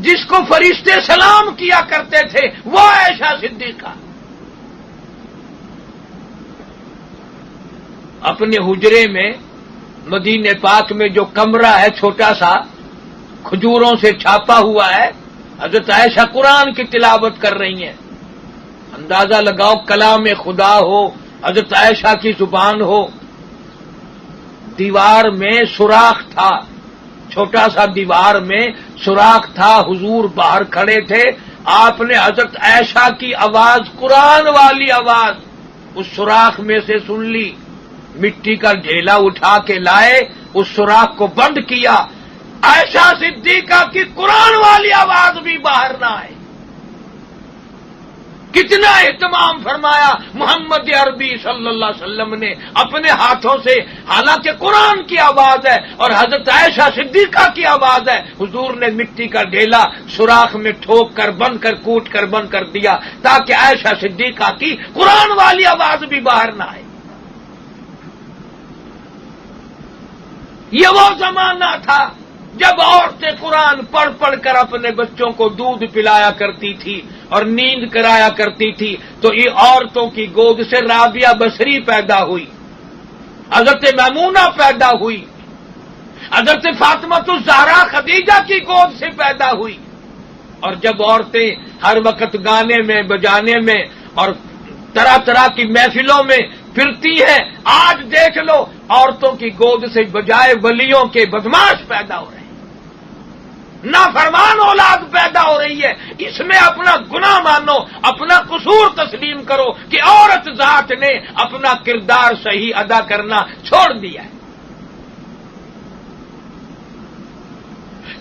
جس کو فرشتے سلام کیا کرتے تھے، وہ عائشہ صدیقہ اپنے حجرے میں مدینہ پاک میں جو کمرہ ہے چھوٹا سا کھجوروں سے چھاپا ہوا ہے، حضرت عائشہ قرآن کی تلاوت کر رہی ہیں۔ اندازہ لگاؤ کلام خدا ہو، حضرت عائشہ کی زبان ہو، دیوار میں سوراخ تھا، چھوٹا سا دیوار میں سوراخ تھا، حضور باہر کھڑے تھے، آپ نے حضرت عائشہ کی آواز، قرآن والی آواز اس سوراخ میں سے سن لی، مٹی کا ڈھیلا اٹھا کے لائے، اس سوراخ کو بند کیا، عائشہ صدیقہ کی قرآن والی آواز بھی باہر نہ آئے۔ کتنا اہتمام فرمایا محمد عربی صلی اللہ علیہ وسلم نے اپنے ہاتھوں سے، حالانکہ قرآن کی آواز ہے اور حضرت عائشہ صدیقہ کی آواز ہے، حضور نے مٹی کا ڈھیلا سوراخ میں ٹھوک کر بند کر کوٹ کر بند کر دیا تاکہ عائشہ صدیقہ کی قرآن والی آواز بھی باہر نہ آئے۔ یہ وہ زمانہ تھا جب عورتیں قرآن پڑھ پڑھ کر اپنے بچوں کو دودھ پلایا کرتی تھی اور نیند کرایا کرتی تھی تو یہ عورتوں کی گود سے رابعہ بصری پیدا ہوئی، حضرت میمونہ پیدا ہوئی، حضرت فاطمہ الزہرا خدیجہ کی گود سے پیدا ہوئی۔ اور جب عورتیں ہر وقت گانے میں بجانے میں اور طرح طرح کی محفلوں میں پھرتی ہیں، آج دیکھ لو عورتوں کی گود سے بجائے ولیوں کے بدماش پیدا ہو رہے ہیں، نافرمان اولاد پیدا ہو رہی ہے۔ اس میں اپنا گناہ مانو، اپنا قصور تسلیم کرو کہ عورت ذات نے اپنا کردار صحیح ادا کرنا چھوڑ دیا ہے۔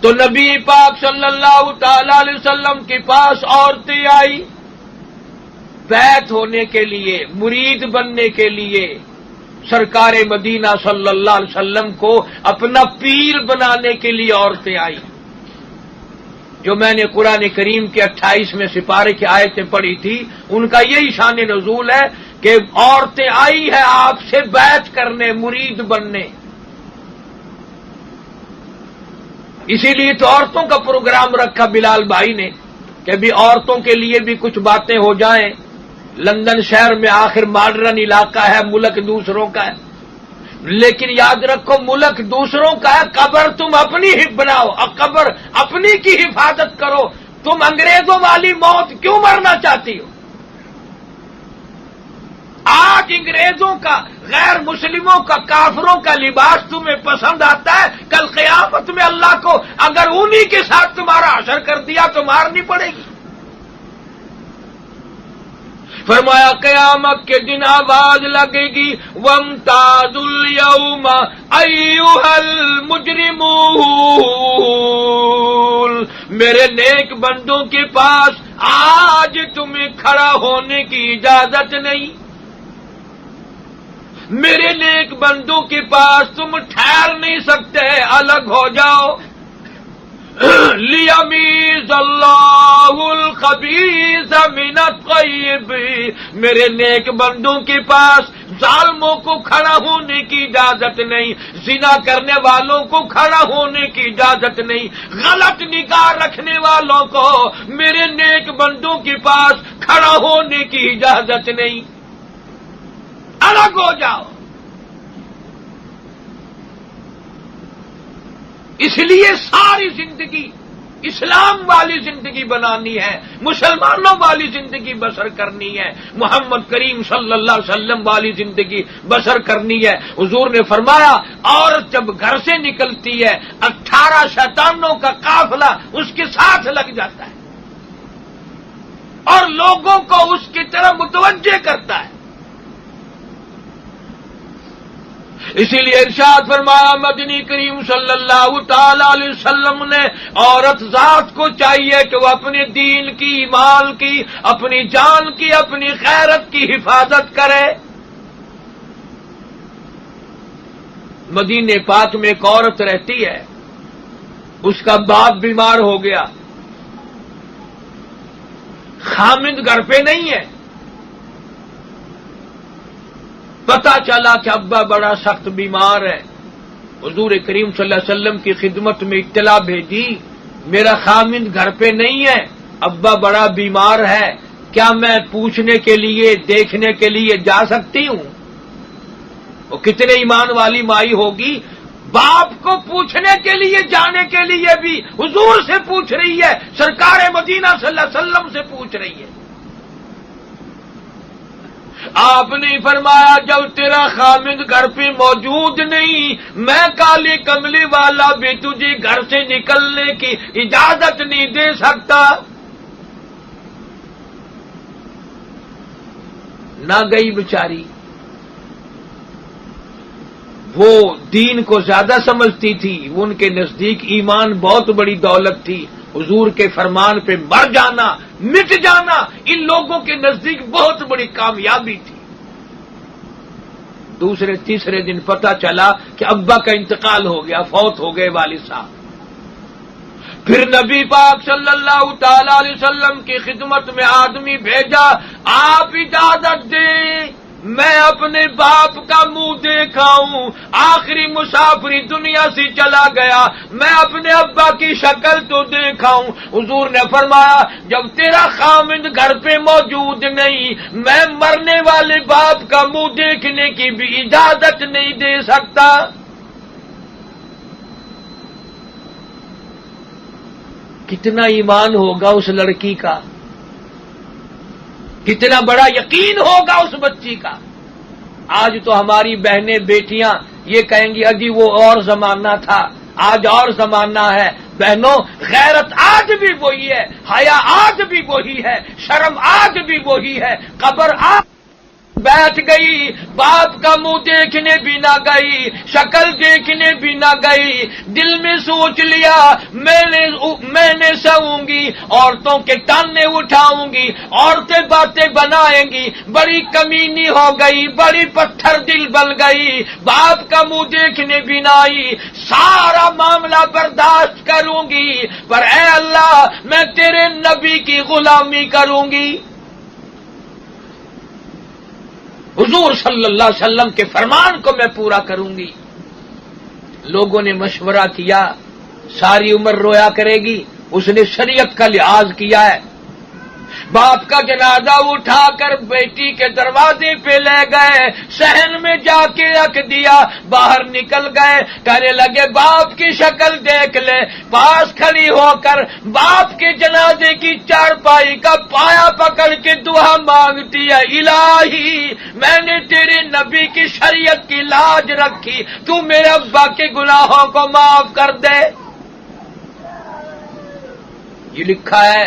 تو نبی پاک صلی اللہ تعالی علیہ وسلم کے پاس عورتیں آئی بیعت ہونے کے لیے، مرید بننے کے لیے، سرکار مدینہ صلی اللہ علیہ وسلم کو اپنا پیر بنانے کے لیے عورتیں آئی۔ جو میں نے قرآن کریم کے 28ویں سپارے کی آیتیں پڑھی تھی ان کا یہی شان نزول ہے کہ عورتیں آئی ہیں آپ سے بیعت کرنے، مرید بننے۔ اسی لیے تو عورتوں کا پروگرام رکھا بلال بھائی نے کہ بھی عورتوں کے لیے بھی کچھ باتیں ہو جائیں۔ لندن شہر میں آخر ماڈرن علاقہ ہے، ملک دوسروں کا ہے، لیکن یاد رکھو ملک دوسروں کا ہے، قبر تم اپنی ہی بناؤ، قبر اپنی کی حفاظت کرو۔ تم انگریزوں والی موت کیوں مرنا چاہتی ہو؟ آج انگریزوں کا، غیر مسلموں کا، کافروں کا لباس تمہیں پسند آتا ہے، کل قیامت میں اللہ کو اگر انہی کے ساتھ تمہارا حشر کر دیا تو مارنی پڑے گی۔ فرمایا قیامت کے دن آواز لگے گی وَامْتَازُوا الْيَوْمَ أَيُّهَا الْمُجْرِمُونَ، میرے نیک بندوں کے پاس آج تمہیں کھڑا ہونے کی اجازت نہیں، میرے نیک بندوں کے پاس تم ٹھہر نہیں سکتے، الگ ہو جاؤ۔ لِيَمِيزَ اللَّهُ الْخَبِيثَ مِنَ الطَّيِّبِ، میرے نیک بندوں کے پاس ظالموں کو کھڑا ہونے کی اجازت نہیں، زنا کرنے والوں کو کھڑا ہونے کی اجازت نہیں، غلط نگاہ رکھنے والوں کو میرے نیک بندوں کے پاس کھڑا ہونے کی اجازت نہیں، الگ ہو جاؤ۔ اس لیے ساری زندگی اسلام والی زندگی بنانی ہے، مسلمانوں والی زندگی بسر کرنی ہے، محمد کریم صلی اللہ علیہ وسلم والی زندگی بسر کرنی ہے۔ حضور نے فرمایا عورت جب گھر سے نکلتی ہے 18 شیطانوں کا قافلہ اس کے ساتھ لگ جاتا ہے اور لوگوں کو اس کی طرف متوجہ کرتا ہے۔ اسی لیے ارشاد فرمایا مدنی کریم صلی اللہ تعالی علیہ وسلم نے عورت ذات کو چاہیے کہ وہ اپنے دین کی، ایمان کی، اپنی جان کی، اپنی غیرت کی حفاظت کرے۔ مدینے پاک میں ایک عورت رہتی ہے، اس کا باپ بیمار ہو گیا، خامند گھر پہ نہیں ہے، پتا چلا کہ ابا بڑا سخت بیمار ہے، حضور کریم صلی اللہ علیہ وسلم کی خدمت میں اطلاع بھیجی میرا خامند گھر پہ نہیں ہے، ابا بڑا بیمار ہے، کیا میں پوچھنے کے لیے، دیکھنے کے لیے جا سکتی ہوں؟ وہ کتنے ایمان والی مائی ہوگی، باپ کو پوچھنے کے لیے، جانے کے لیے بھی حضور سے پوچھ رہی ہے، سرکار مدینہ صلی اللہ علیہ وسلم سے پوچھ رہی ہے۔ آپ نے فرمایا جب تیرا خامند گھر پہ موجود نہیں، میں کالے کملی والا بھی تجھے گھر سے نکلنے کی اجازت نہیں دے سکتا۔ نہ گئی بیچاری، وہ دین کو زیادہ سمجھتی تھی، ان کے نزدیک ایمان بہت بڑی دولت تھی، حضور کے فرمان پہ مر جانا، مٹ جانا ان لوگوں کے نزدیک بہت بڑی کامیابی تھی۔ دوسرے تیسرے دن پتہ چلا کہ ابا کا انتقال ہو گیا، فوت ہو گئے والد صاحب۔ پھر نبی پاک صلی اللہ تعالی علیہ وسلم کی خدمت میں آدمی بھیجا، آپ اجازت دیں میں اپنے باپ کا منہ دیکھا ہوں، آخری مسافری دنیا سے چلا گیا، میں اپنے ابا کی شکل تو دیکھا ہوں۔ حضور نے فرمایا جب تیرا خامند گھر پہ موجود نہیں، میں مرنے والے باپ کا منہ دیکھنے کی بھی اجازت نہیں دے سکتا۔ کتنا ایمان ہوگا اس لڑکی کا، کتنا بڑا یقین ہوگا اس بچی کا۔ آج تو ہماری بہنیں بیٹیاں یہ کہیں گی اجی وہ اور زمانہ تھا، آج اور زمانہ ہے۔ بہنوں، غیرت آج بھی وہی ہے، حیا آج بھی وہی ہے، شرم آج بھی وہی ہے۔ قبر آج بیٹھ گئی، باپ کا منہ دیکھنے بھی نہ گئی، شکل دیکھنے بھی نہ گئی، دل میں سوچ لیا میں نے سوؤں گی، عورتوں کے تانے اٹھاؤں گی، عورتیں باتیں بنائیں گی، بڑی کمینی ہو گئی، بڑی پتھر دل بن گئی، باپ کا منہ دیکھنے بھی نہ آئی، سارا معاملہ برداشت کروں گی، پر اے اللہ میں تیرے نبی کی غلامی کروں گی۔ حضور صلی اللہ علیہ وسلم کے فرمان کو میں پورا کروں گی۔ لوگوں نے مشورہ کیا، ساری عمر رویا کرے گی، اس نے شریعت کا لحاظ کیا ہے۔ باپ کا جنازہ اٹھا کر بیٹی کے دروازے پہ لے گئے، صحن میں جا کے رکھ دیا، باہر نکل گئے، کہنے لگے باپ کی شکل دیکھ لے، پاس کھڑی ہو کر باپ کے جنازے کی چارپائی کا پایا پکڑ کے دعا مانگتی ہے، الہی میں نے تیرے نبی کی شریعت کی لاج رکھی، تو میرے ابا کے گناہوں کو معاف کر دے۔ یہ لکھا ہے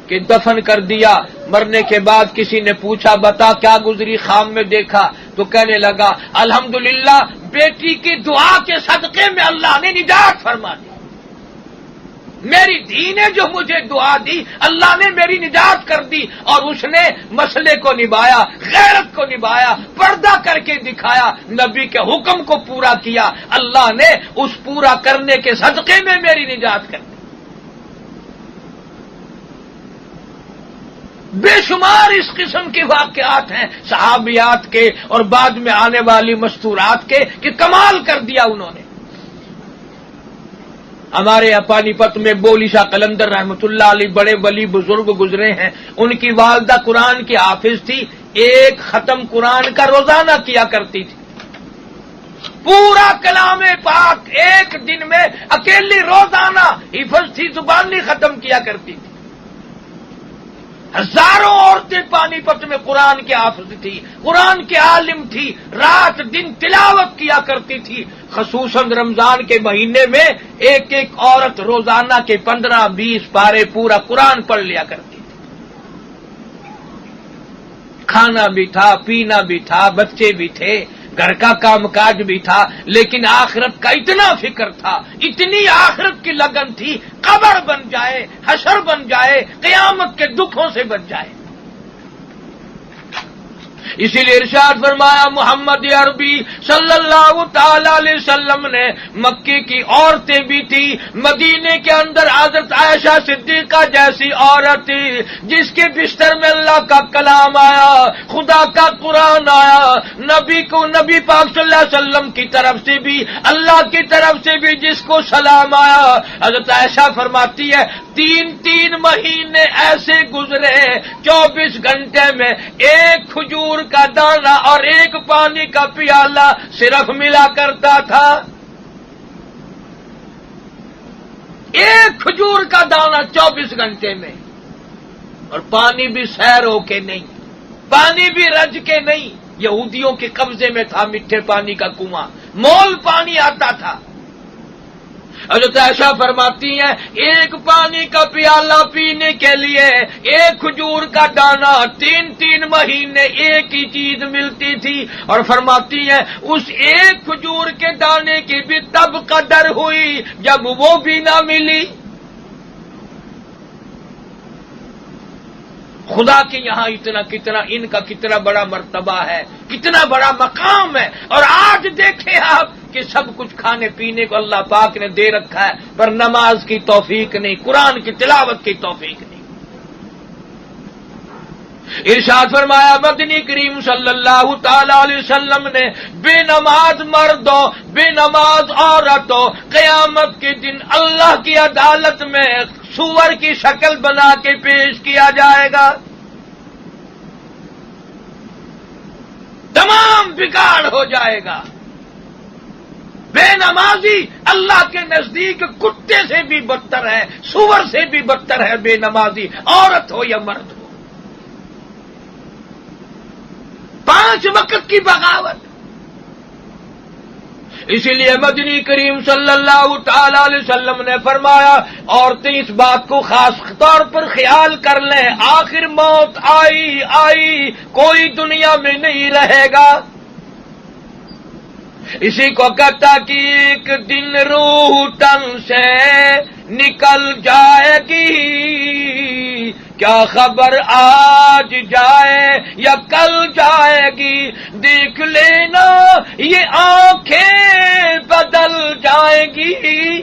کہ دفن کر دیا، مرنے کے بعد کسی نے پوچھا بتا کیا گزری خواب میں دیکھا، تو کہنے لگا الحمدللہ بیٹی کی دعا کے صدقے میں اللہ نے نجات فرما دی، میری دھی نے جو مجھے دعا دی اللہ نے میری نجات کر دی، اور اس نے مسئلے کو نبھایا، غیرت کو نبھایا، پردہ کر کے دکھایا، نبی کے حکم کو پورا کیا، اللہ نے اس پورا کرنے کے صدقے میں میری نجات کر دی۔ بے شمار اس قسم کے واقعات ہیں صحابیات کے اور بعد میں آنے والی مستورات کے کہ کمال کر دیا انہوں نے۔ ہمارے یہاں پانی پت میں بولی شاہ قلندر رحمۃ اللہ علیہ بڑے ولی بزرگ گزرے ہیں، ان کی والدہ قرآن کی حافظ تھی، ایک ختم قرآن کا روزانہ کیا کرتی تھی، پورا کلام پاک ایک دن میں اکیلی روزانہ حفظ تھی، زبانی ختم کیا کرتی تھی۔ ہزاروں عورتیں پانی پت میں قرآن کے حافظ تھی، قرآن کے عالم تھی، رات دن تلاوت کیا کرتی تھی، خصوصاً رمضان کے مہینے میں ایک ایک عورت روزانہ کے 15-20 پارے پورا قرآن پڑھ لیا کرتی تھی۔ کھانا بھی تھا، پینا بھی تھا، بچے بھی تھے، گھر کا کام کاج بھی تھا، لیکن آخرت کا اتنا فکر تھا، اتنی آخرت کی لگن تھی، قبر بن جائے، حشر بن جائے، قیامت کے دکھوں سے بچ جائے۔ اسی لیے ارشاد فرمایا محمد عربی صلی اللہ تعالی علیہ وسلم نے، مکے کی عورتیں بھی تھی، مدینے کے اندر حضرت عائشہ صدیقہ جیسی عورت تھی جس کے بستر میں اللہ کا کلام آیا، خدا کا قرآن آیا، نبی پاک صلی اللہ علیہ وسلم کی طرف سے بھی، اللہ کی طرف سے بھی جس کو سلام آیا۔ حضرت عائشہ فرماتی ہے 3 مہینے ایسے گزرے 24 گھنٹے میں ایک کھجور کا دانہ اور ایک پانی کا پیالہ صرف ملا کرتا تھا، ایک کھجور کا دانہ 24 گھنٹے میں، اور پانی بھی سیر ہو کے نہیں، پانی بھی رج کے نہیں، یہودیوں کے قبضے میں تھا میٹھے پانی کا کنواں، مول پانی آتا تھا۔ حضرت عائشہ فرماتی ہیں ایک پانی کا پیالہ پینے کے لیے ایک کھجور کا دانہ 3 مہینے ایک ہی چیز ملتی تھی، اور فرماتی ہیں اس ایک کھجور کے دانے کی بھی تب قدر ہوئی جب وہ بھی نہ ملی۔ خدا کے یہاں ان کا کتنا بڑا مرتبہ ہے، کتنا بڑا مقام ہے، اور آج دیکھیں آپ کہ سب کچھ کھانے پینے کو اللہ پاک نے دے رکھا ہے، پر نماز کی توفیق نہیں، قرآن کی تلاوت کی توفیق نہیں۔ ارشاد فرمایا مدنی کریم صلی اللہ تعالی علیہ وسلم نے بے نماز مردوں بے نماز عورتوں قیامت کے دن اللہ کی عدالت میں سور کی شکل بنا کے پیش کیا جائے گا. تمام بگاڑ ہو جائے گا. بے نمازی اللہ کے نزدیک کتے سے بھی بدتر ہے, سور سے بھی بدتر ہے بے نمازی, عورت ہو یا مرد ہو. 5 وقت کی بغاوت. اسی لیے مدنی کریم صلی اللہ تعالی علیہ وسلم نے فرمایا عورتیں اس بات کو خاص طور پر خیال کر لیں, آخر موت آئی کوئی دنیا میں نہیں رہے گا. اسی کو کہتا کہ ایک دن روح تن سے نکل جائے گی, کیا خبر آج جائے یا کل جائے گی, دیکھ لینا یہ آنکھیں بدل جائے گی.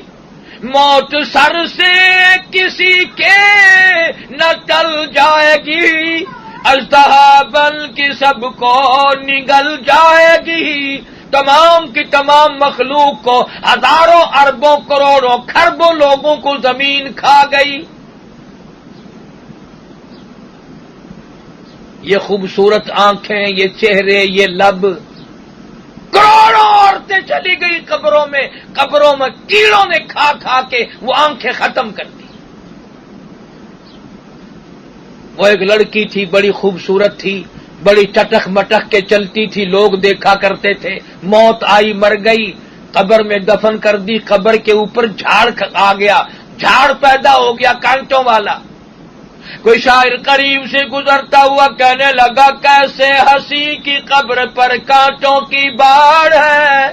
موت سر سے کسی کے نہ ٹل جائے گی, اژدہا بن کے سب کو نگل جائے گی. تمام کی تمام مخلوق کو ہزاروں اربوں کروڑوں کھربوں لوگوں کو زمین کھا گئی. یہ خوبصورت آنکھیں, یہ چہرے, یہ لب, کروڑوں عورتیں چلی گئی قبروں میں کیڑوں نے کھا کھا کے وہ آنکھیں ختم کر دی. وہ ایک لڑکی تھی, بڑی خوبصورت تھی, بڑی چٹک مٹک کے چلتی تھی, لوگ دیکھا کرتے تھے. موت آئی, مر گئی, قبر میں دفن کر دی. قبر کے اوپر جھاڑ آ گیا, جھاڑ پیدا ہو گیا کانٹوں والا. کوئی شاعر قریب سے گزرتا ہوا کہنے لگا کیسے ہنسی کی قبر پر کانٹوں کی باڑ ہے,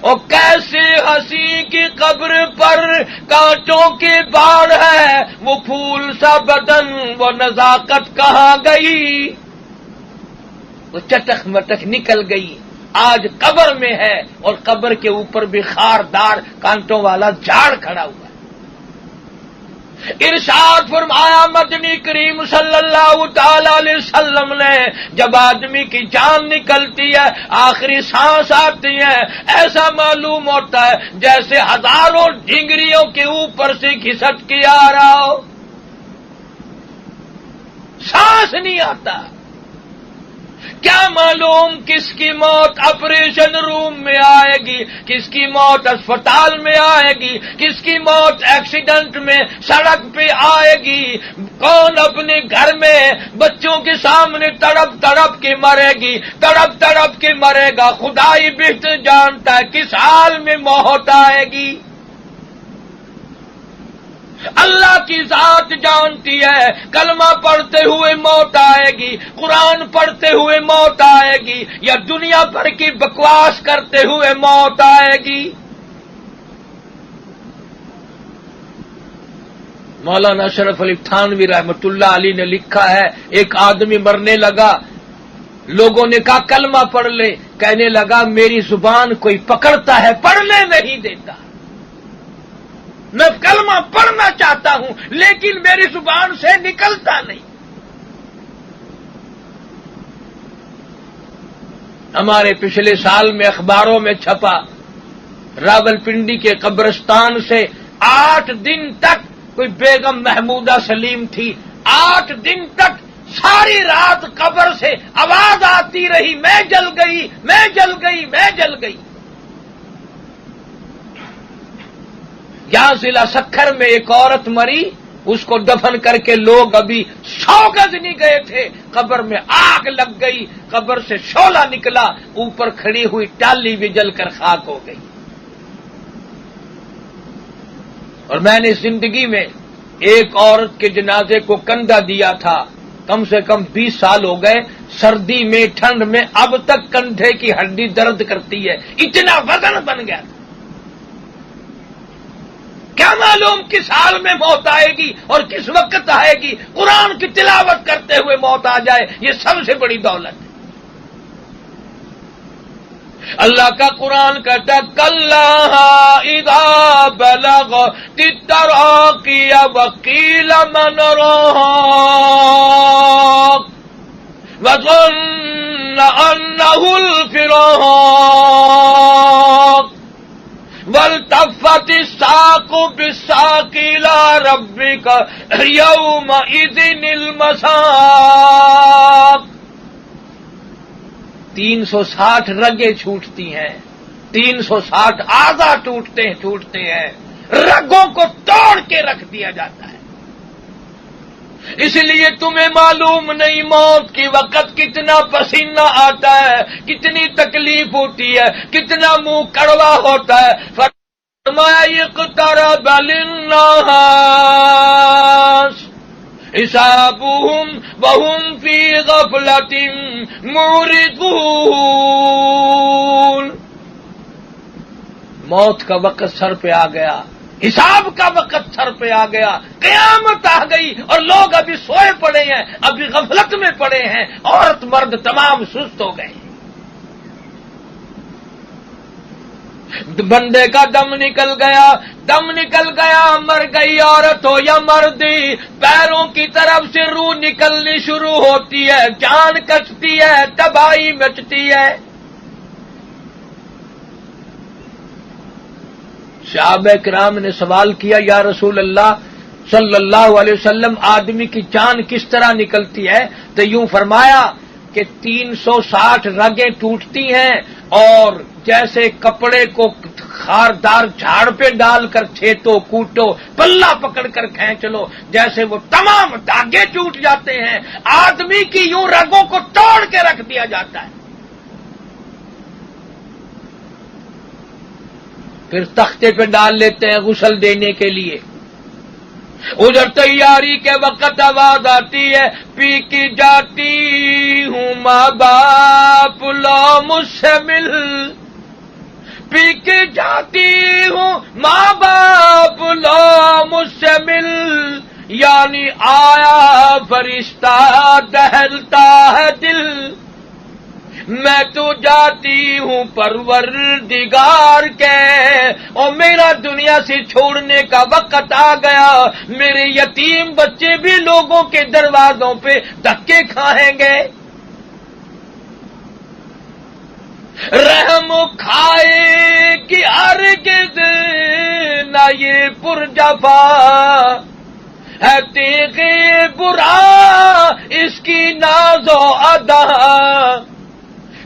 اور کیسے ہنسی کی قبر پر کانٹوں کی باڑ ہے, وہ پھول سا بدن وہ نزاکت کہاں گئی. وہ چٹک مٹک نکل گئی, آج قبر میں ہے اور قبر کے اوپر بھی خاردار کانٹوں والا جھاڑ کھڑا ہوا. ارشاد فرمایا مدنی کریم صلی اللہ تعالی علیہ وسلم نے جب آدمی کی جان نکلتی ہے, آخری سانس آتی ہے, ایسا معلوم ہوتا ہے جیسے ہزاروں ڈھنگریوں کے اوپر سے گھسٹ کے آ رہا ہو, سانس نہیں آتا. کیا معلوم کس کی موت آپریشن روم میں آئے گی, کس کی موت اسپتال میں آئے گی, کس کی موت ایکسیڈنٹ میں سڑک پہ آئے گی, کون اپنے گھر میں بچوں کے سامنے تڑپ تڑپ کے مرے گی, تڑپ تڑپ کے مرے گا. خدا ہی بہتر جانتا ہے کس حال میں موت آئے گی. اللہ کی ذات جانتی ہے. کلمہ پڑھتے ہوئے موت آئے گی, قرآن پڑھتے ہوئے موت آئے گی, یا دنیا بھر کی بکواس کرتے ہوئے موت آئے گی. مولانا اشرف علی تھانوی رحمۃ اللہ علیہ نے لکھا ہے, ایک آدمی مرنے لگا, لوگوں نے کہا کلمہ پڑھ لے, کہنے لگا میری زبان کوئی پکڑتا ہے, پڑھنے نہیں دیتا. میں کلمہ پڑھنا چاہتا ہوں لیکن میری زبان سے نکلتا نہیں. ہمارے پچھلے سال میں اخباروں میں چھپا, راولپنڈی کے قبرستان سے 8 دن تک کوئی بیگم محمودہ سلیم تھی, 8 دن تک ساری رات قبر سے آواز آتی رہی, میں جل گئی, میں جل گئی, میں جل گئی. یہاں ضلع سکھر میں ایک عورت مری, اس کو دفن کر کے لوگ ابھی 100 گز نہیں گئے تھے, قبر میں آگ لگ گئی, قبر سے شعلہ نکلا, اوپر کھڑی ہوئی ٹالی بھی جل کر خاک ہو گئی. اور میں نے زندگی میں ایک عورت کے جنازے کو کندھا دیا تھا, کم سے کم 20 سال ہو گئے. سردی میں ٹھنڈ میں اب تک کندھے کی ہڈی درد کرتی ہے, اتنا وزن بن گیا. کیا معلوم کس حال میں موت آئے گی اور کس وقت آئے گی. قرآن کی تلاوت کرتے ہوئے موت آ جائے, یہ سب سے بڑی دولت ہے. اللہ کا قرآن کہتا ہے کلا اذا بلغت التراقی وقیل من راق وظن انه الفراق والتفت الساق بالساق الى ربك يومئذ المساق 360 رگیں چھوٹتی ہیں، 360 اعضاء ٹوٹتے ہیں، رگوں کو توڑ کے رکھ دیا جاتا ہے۔ اس لیے تمہیں معلوم نہیں موت کے وقت کتنا پسینہ آتا ہے، کتنی تکلیف ہوتی ہے، کتنا منہ کڑوا ہوتا ہے۔ فرمایا اقترب للناس حسابهم وهم في غفلة معرضون۔ موت کا وقت سر پہ آ گیا، حساب کا وقت سر پہ آ گیا، قیامت آ گئی اور لوگ ابھی سوئے پڑے ہیں، ابھی غفلت میں پڑے ہیں، عورت مرد تمام سست ہو گئے۔ بندے کا دم نکل گیا، مر گئی عورت ہو یا مردی، پیروں کی طرف سے روح نکلنی شروع ہوتی ہے، جان کچتی ہے، تباہی مچتی ہے۔ صحابہ کرام نے سوال کیا یا رسول اللہ صلی اللہ علیہ وسلم آدمی کی جان کس طرح نکلتی ہے؟ تو یوں فرمایا کہ 360 رگیں ٹوٹتی ہیں اور جیسے کپڑے کو خاردار جھاڑ پہ ڈال کر چھیتو کوٹو پلہ پکڑ کر کھینچ لو، جیسے وہ تمام دھاگے ٹوٹ جاتے ہیں، آدمی کی یوں رگوں کو توڑ کے رکھ دیا جاتا ہے۔ پھر تختے پہ ڈال لیتے ہیں غسل دینے کے لیے، ادھر تیاری کے وقت آواز آتی ہے پی کی جاتی ہوں ماں باپ لو مجھ سے مل، پی کے جاتی ہوں ماں باپ لو مجھ سے مل، یعنی آیا فرشتہ دہلتا ہے دل، میں تو جاتی ہوں پروردگار کے، اور میرا دنیا سے چھوڑنے کا وقت آ گیا، میرے یتیم بچے بھی لوگوں کے دروازوں پہ دھکے کھائیں گے، رحم کھائے کہ ہرگز نہ یہ پرجفا ہے تیغ برا اس کی ناز و ادا،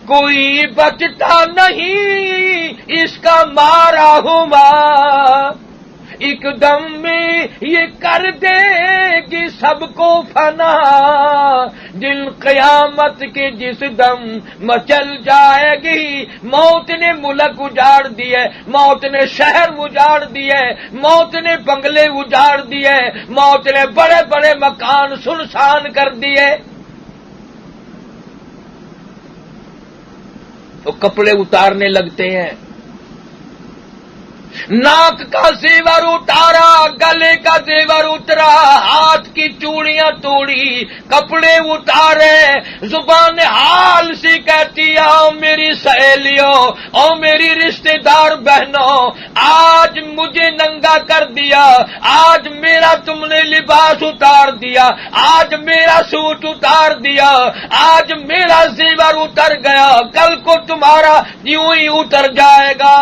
کوئی بچتا نہیں اس کا مارا ہوا، ایک دم میں یہ کر دے گی سب کو فنا، دل قیامت کے جس دم مچل جائے گی، موت نے ملک اجاڑ دیے، موت نے شہر اجاڑ دیے، موت نے بنگلے اجاڑ دیے، موت نے بڑے بڑے مکان سنسان کر دیے، تو کپڑے اتارنے لگتے ہیں، ناک کا زیور اتارا، گلے کا زیور اترا، ہاتھ کی چوڑیاں توڑی، کپڑے اتارے، زبان حال سی کہتی آؤ میری سہیلیوں، او میری رشتہ دار بہنوں، آج مجھے ننگا کر دیا، آج میرا تم نے لباس اتار دیا، آج میرا سوٹ اتار دیا، آج میرا زیور اتر گیا، کل کو تمہارا یوں ہی اتر جائے گا۔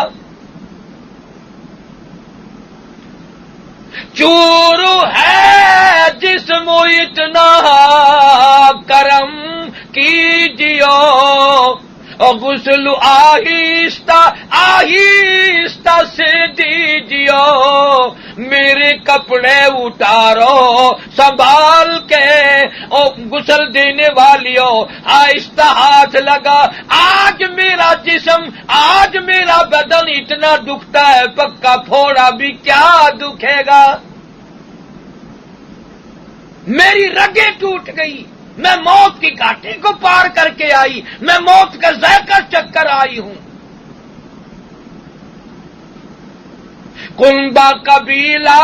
چور ہے جسم اتنا کرم کیجیو، اور غسل آہستہ آہستہ سے دیجیو، میرے کپڑے اتارو سنبھال کے، اور غسل دینے والیوں آہستہ ہاتھ لگا، آج میرا جسم، آج میرا بدن اتنا دکھتا ہے، پکا پھوڑا بھی کیا دکھے گا، میری رگیں ٹوٹ گئی، میں موت کی گھاٹی کو پار کر کے آئی، میں موت کا ذائقہ چکھ کر آئی ہوں۔ کنبا قبیلہ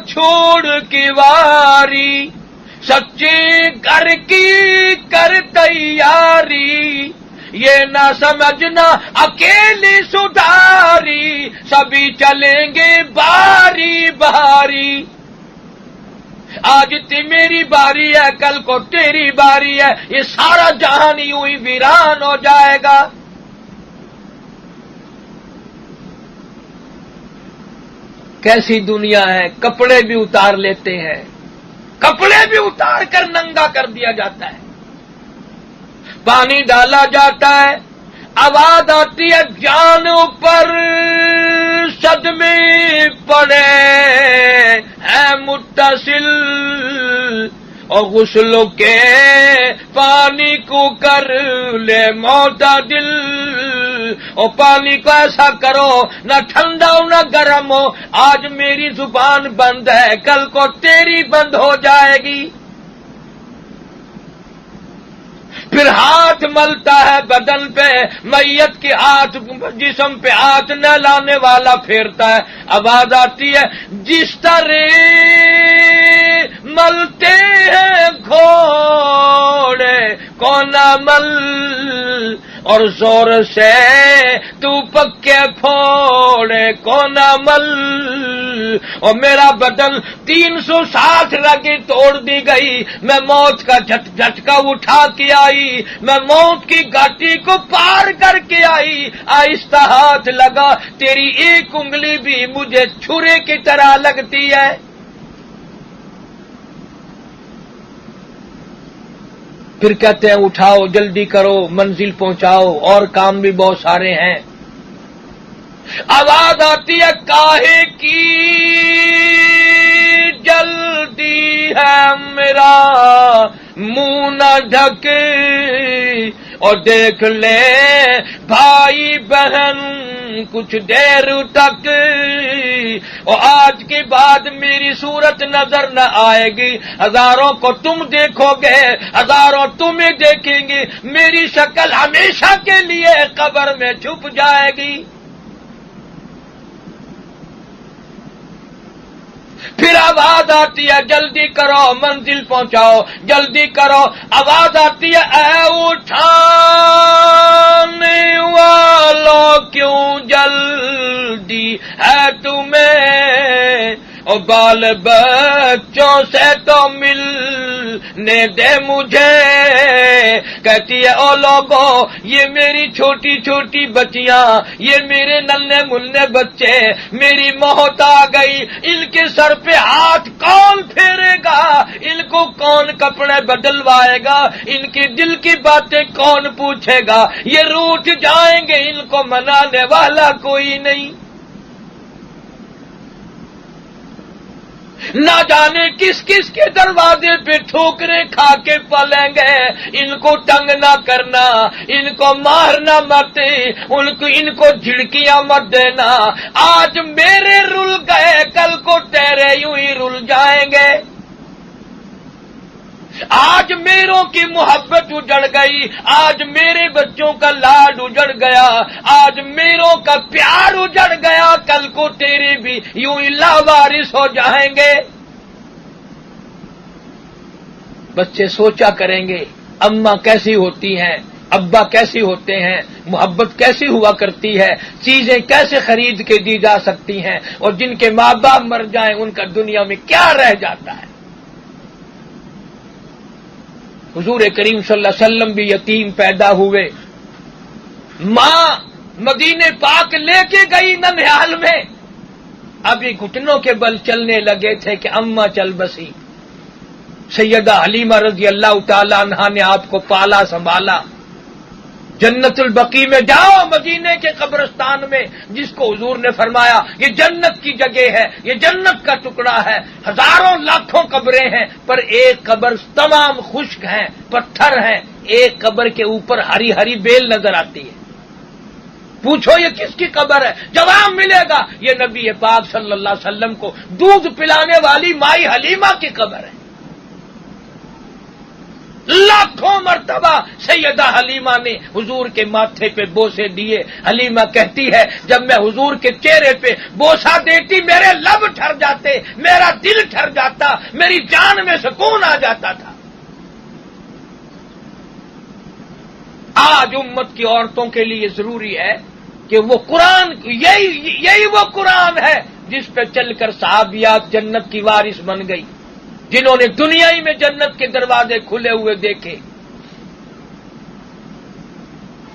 چھوڑ کی واری، سچے گھر کی کر تیاری، یہ نہ سمجھنا اکیلی سدھاری، سبھی چلیں گے باری باری۔ آج میری باری ہے، کل کو تیری باری ہے، یہ سارا جہان یوں ہی ویران ہو جائے گا۔ کیسی دنیا ہے، کپڑے بھی اتار لیتے ہیں، کپڑے بھی اتار کر ننگا کر دیا جاتا ہے، پانی ڈالا جاتا ہے، آواز آتی ہے جان پر صدمے پڑے ہیں متصل، اور غسل کے پانی کو کر لے معتدل، اور پانی کو ایسا کرو نہ ٹھنڈا ہو نہ گرم ہو، آج میری زبان بند ہے، کل کو تیری بند ہو جائے گی۔ پھر ہاتھ ملتا ہے بدن پہ، میت کے ہاتھ جسم پہ ہاتھ نہ لانے والا پھیرتا ہے، آواز آتی ہے جس طرح ملتے ہیں گھوڑے کون مل، اور زور سے تو پکے پھوڑے کون مل، اور میرا بدن 360 رگیں توڑ دی گئی، میں موت کا جھٹکا اٹھا کے آئی، میں موت کی گھاٹی کو پار کر کے آئی، آہستہ ہاتھ لگا تیری ایک انگلی بھی مجھے چھرے کی طرح لگتی ہے۔ پھر کہتے ہیں اٹھاؤ جلدی کرو منزل پہنچاؤ، اور کام بھی بہت سارے ہیں۔ آواز آتی ہے کاہے کی جلدی ہے میرا منہ نہ ڈھکے، اور دیکھ لے بھائی بہن کچھ دیر تک، اور آج کے بعد میری صورت نظر نہ آئے گی، ہزاروں کو تم دیکھو گے، ہزاروں تمہیں دیکھیں گے، میری شکل ہمیشہ کے لیے قبر میں چھپ جائے گی۔ پھر آواز آتی ہے جلدی کرو منزل پہنچاؤ، جلدی کرو، آواز آتی ہے اے اٹھانے والوں کیوں جلدی ہے تمہیں، اور بال بچوں سے تو ملنے دے مجھے، کہتی ہے او لوگوں یہ میری چھوٹی چھوٹی بچیاں، یہ میرے ننھے منھے بچے، میری موت آ گئی، ان کے سر پہ ہاتھ کون پھیرے گا، ان کو کون کپڑے بدلوائے گا، ان کے دل کی باتیں کون پوچھے گا، یہ روٹھ جائیں گے، ان کو منانے والا کوئی نہیں۔ نہ جانے کس کس کے دروازے پہ ٹھوکریں کھا کے پلیں گے، ان کو تنگ نہ کرنا، ان کو مارنا مت، ان کو جھڑکیاں مت دینا، آج میرے رل گئے کل کو تیرے یوں ہی رل جائیں گے، آج میروں کی محبت اجڑ گئی، آج میرے بچوں کا لاڈ اجڑ گیا، آج میروں کا پیار اجڑ گیا، کل کو تیرے بھی یوں ہی لاوارث ہو جائیں گے۔ بچے سوچا کریں گے اماں کیسی ہوتی ہیں، ابا کیسی ہوتے ہیں، محبت کیسی ہوا کرتی ہے، چیزیں کیسے خرید کے دی جا سکتی ہیں، اور جن کے ماں باپ مر جائیں ان کا دنیا میں کیا رہ جاتا ہے۔ حضور کریم صلی اللہ علیہ وسلم بھی یتیم پیدا ہوئے، ماں مدینے پاک لے کے گئی ننھیال میں، ابھی گھٹنوں کے بل چلنے لگے تھے کہ اماں چل بسی، سیدہ حلیمہ رضی اللہ تعالی عنہا نے آپ کو پالا سنبھالا، جنت البقیع میں جاؤ، مدینے کے قبرستان میں، جس کو حضور نے فرمایا یہ جنت کی جگہ ہے، یہ جنت کا ٹکڑا ہے، ہزاروں لاکھوں قبریں ہیں پر ایک قبر تمام خشک ہیں، پتھر ہیں، ایک قبر کے اوپر ہری ہری بیل نظر آتی ہے، پوچھو یہ کس کی قبر ہے، جواب ملے گا یہ نبی پاک صلی اللہ علیہ وسلم کو دودھ پلانے والی مائی حلیمہ کی قبر ہے۔ لاکھوں مرتبہ سیدہ حلیمہ نے حضور کے ماتھے پہ بوسے دیے، حلیمہ کہتی ہے جب میں حضور کے چہرے پہ بوسا دیتی میرے لب ٹھر جاتے، میرا دل ٹھر جاتا، میری جان میں سکون آ جاتا تھا۔ آج امت کی عورتوں کے لیے ضروری ہے کہ وہ قرآن، یہی وہ قرآن ہے جس پہ چل کر صحابیات جنت کی وارث بن گئی، جنہوں نے دنیا ہی میں جنت کے دروازے کھلے ہوئے دیکھے۔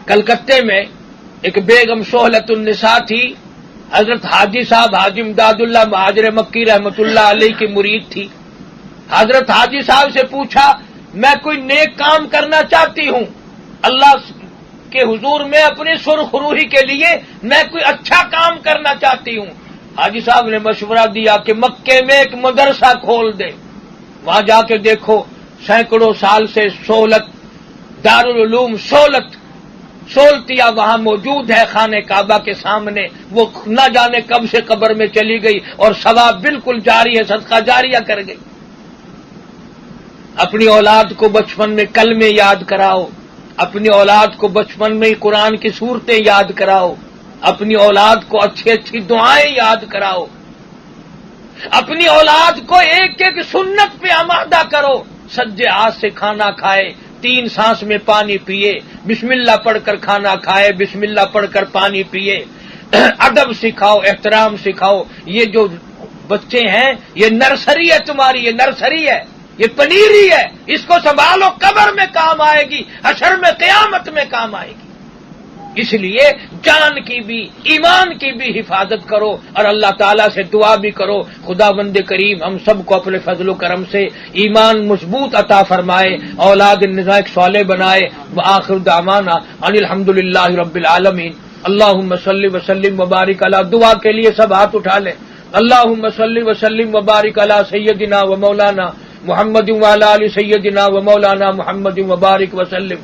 کلکتے میں ایک بیگم سہلت النساء تھی، حضرت حاجی صاحب حاجی امداد اللہ مہاجر مکی رحمت اللہ علیہ کی مرید تھی۔ حضرت حاجی صاحب سے پوچھا، میں کوئی نیک کام کرنا چاہتی ہوں اللہ کے حضور میں، اپنی سرخ روحی کے لیے میں کوئی اچھا کام کرنا چاہتی ہوں۔ حاجی صاحب نے مشورہ دیا کہ مکے میں ایک مدرسہ کھول دے، وہاں جا کے دیکھو سینکڑوں سال سے سہولت دارالعلوم سولتیا وہاں موجود ہے خانہ کعبہ کے سامنے، وہ نہ جانے کب سے قبر میں چلی گئی اور ثواب بالکل جاری ہے، صدقہ جاریہ کر گئی۔ اپنی اولاد کو بچپن میں کلمے یاد کراؤ، اپنی اولاد کو بچپن میں قرآن کی صورتیں یاد کراؤ، اپنی اولاد کو اچھی اچھی دعائیں یاد کراؤ، اپنی اولاد کو ایک ایک سنت پہ آمادہ کرو، سجے ہاتھ سے کھانا کھائے، 3 سانس میں پانی پیے، بسم اللہ پڑھ کر کھانا کھائے، بسم اللہ پڑھ کر پانی پیے، ادب سکھاؤ، احترام سکھاؤ۔ یہ جو بچے ہیں یہ نرسری ہے تمہاری، یہ نرسری ہے، یہ پنیری ہے، اس کو سنبھالو، قبر میں کام آئے گی، حشر میں قیامت میں کام آئے گی۔ اس لیے جان کی بھی ایمان کی بھی حفاظت کرو اور اللہ تعالیٰ سے دعا بھی کرو، خدا بند کریم ہم سب کو اپنے فضل و کرم سے ایمان مضبوط عطا فرمائے، اولاد نزاک صالح بنائے۔ وآخر دعوانا ان الحمدللہ رب العالمین۔ اللہم صلی وسلم وبارک علی، دعا کے لیے سب ہاتھ اٹھا لیں۔ اللہم صلی وسلم وبارک علی سیدنا و مولانا محمد وعلی آل سیدنا و مولانا محمد وبارک وسلم۔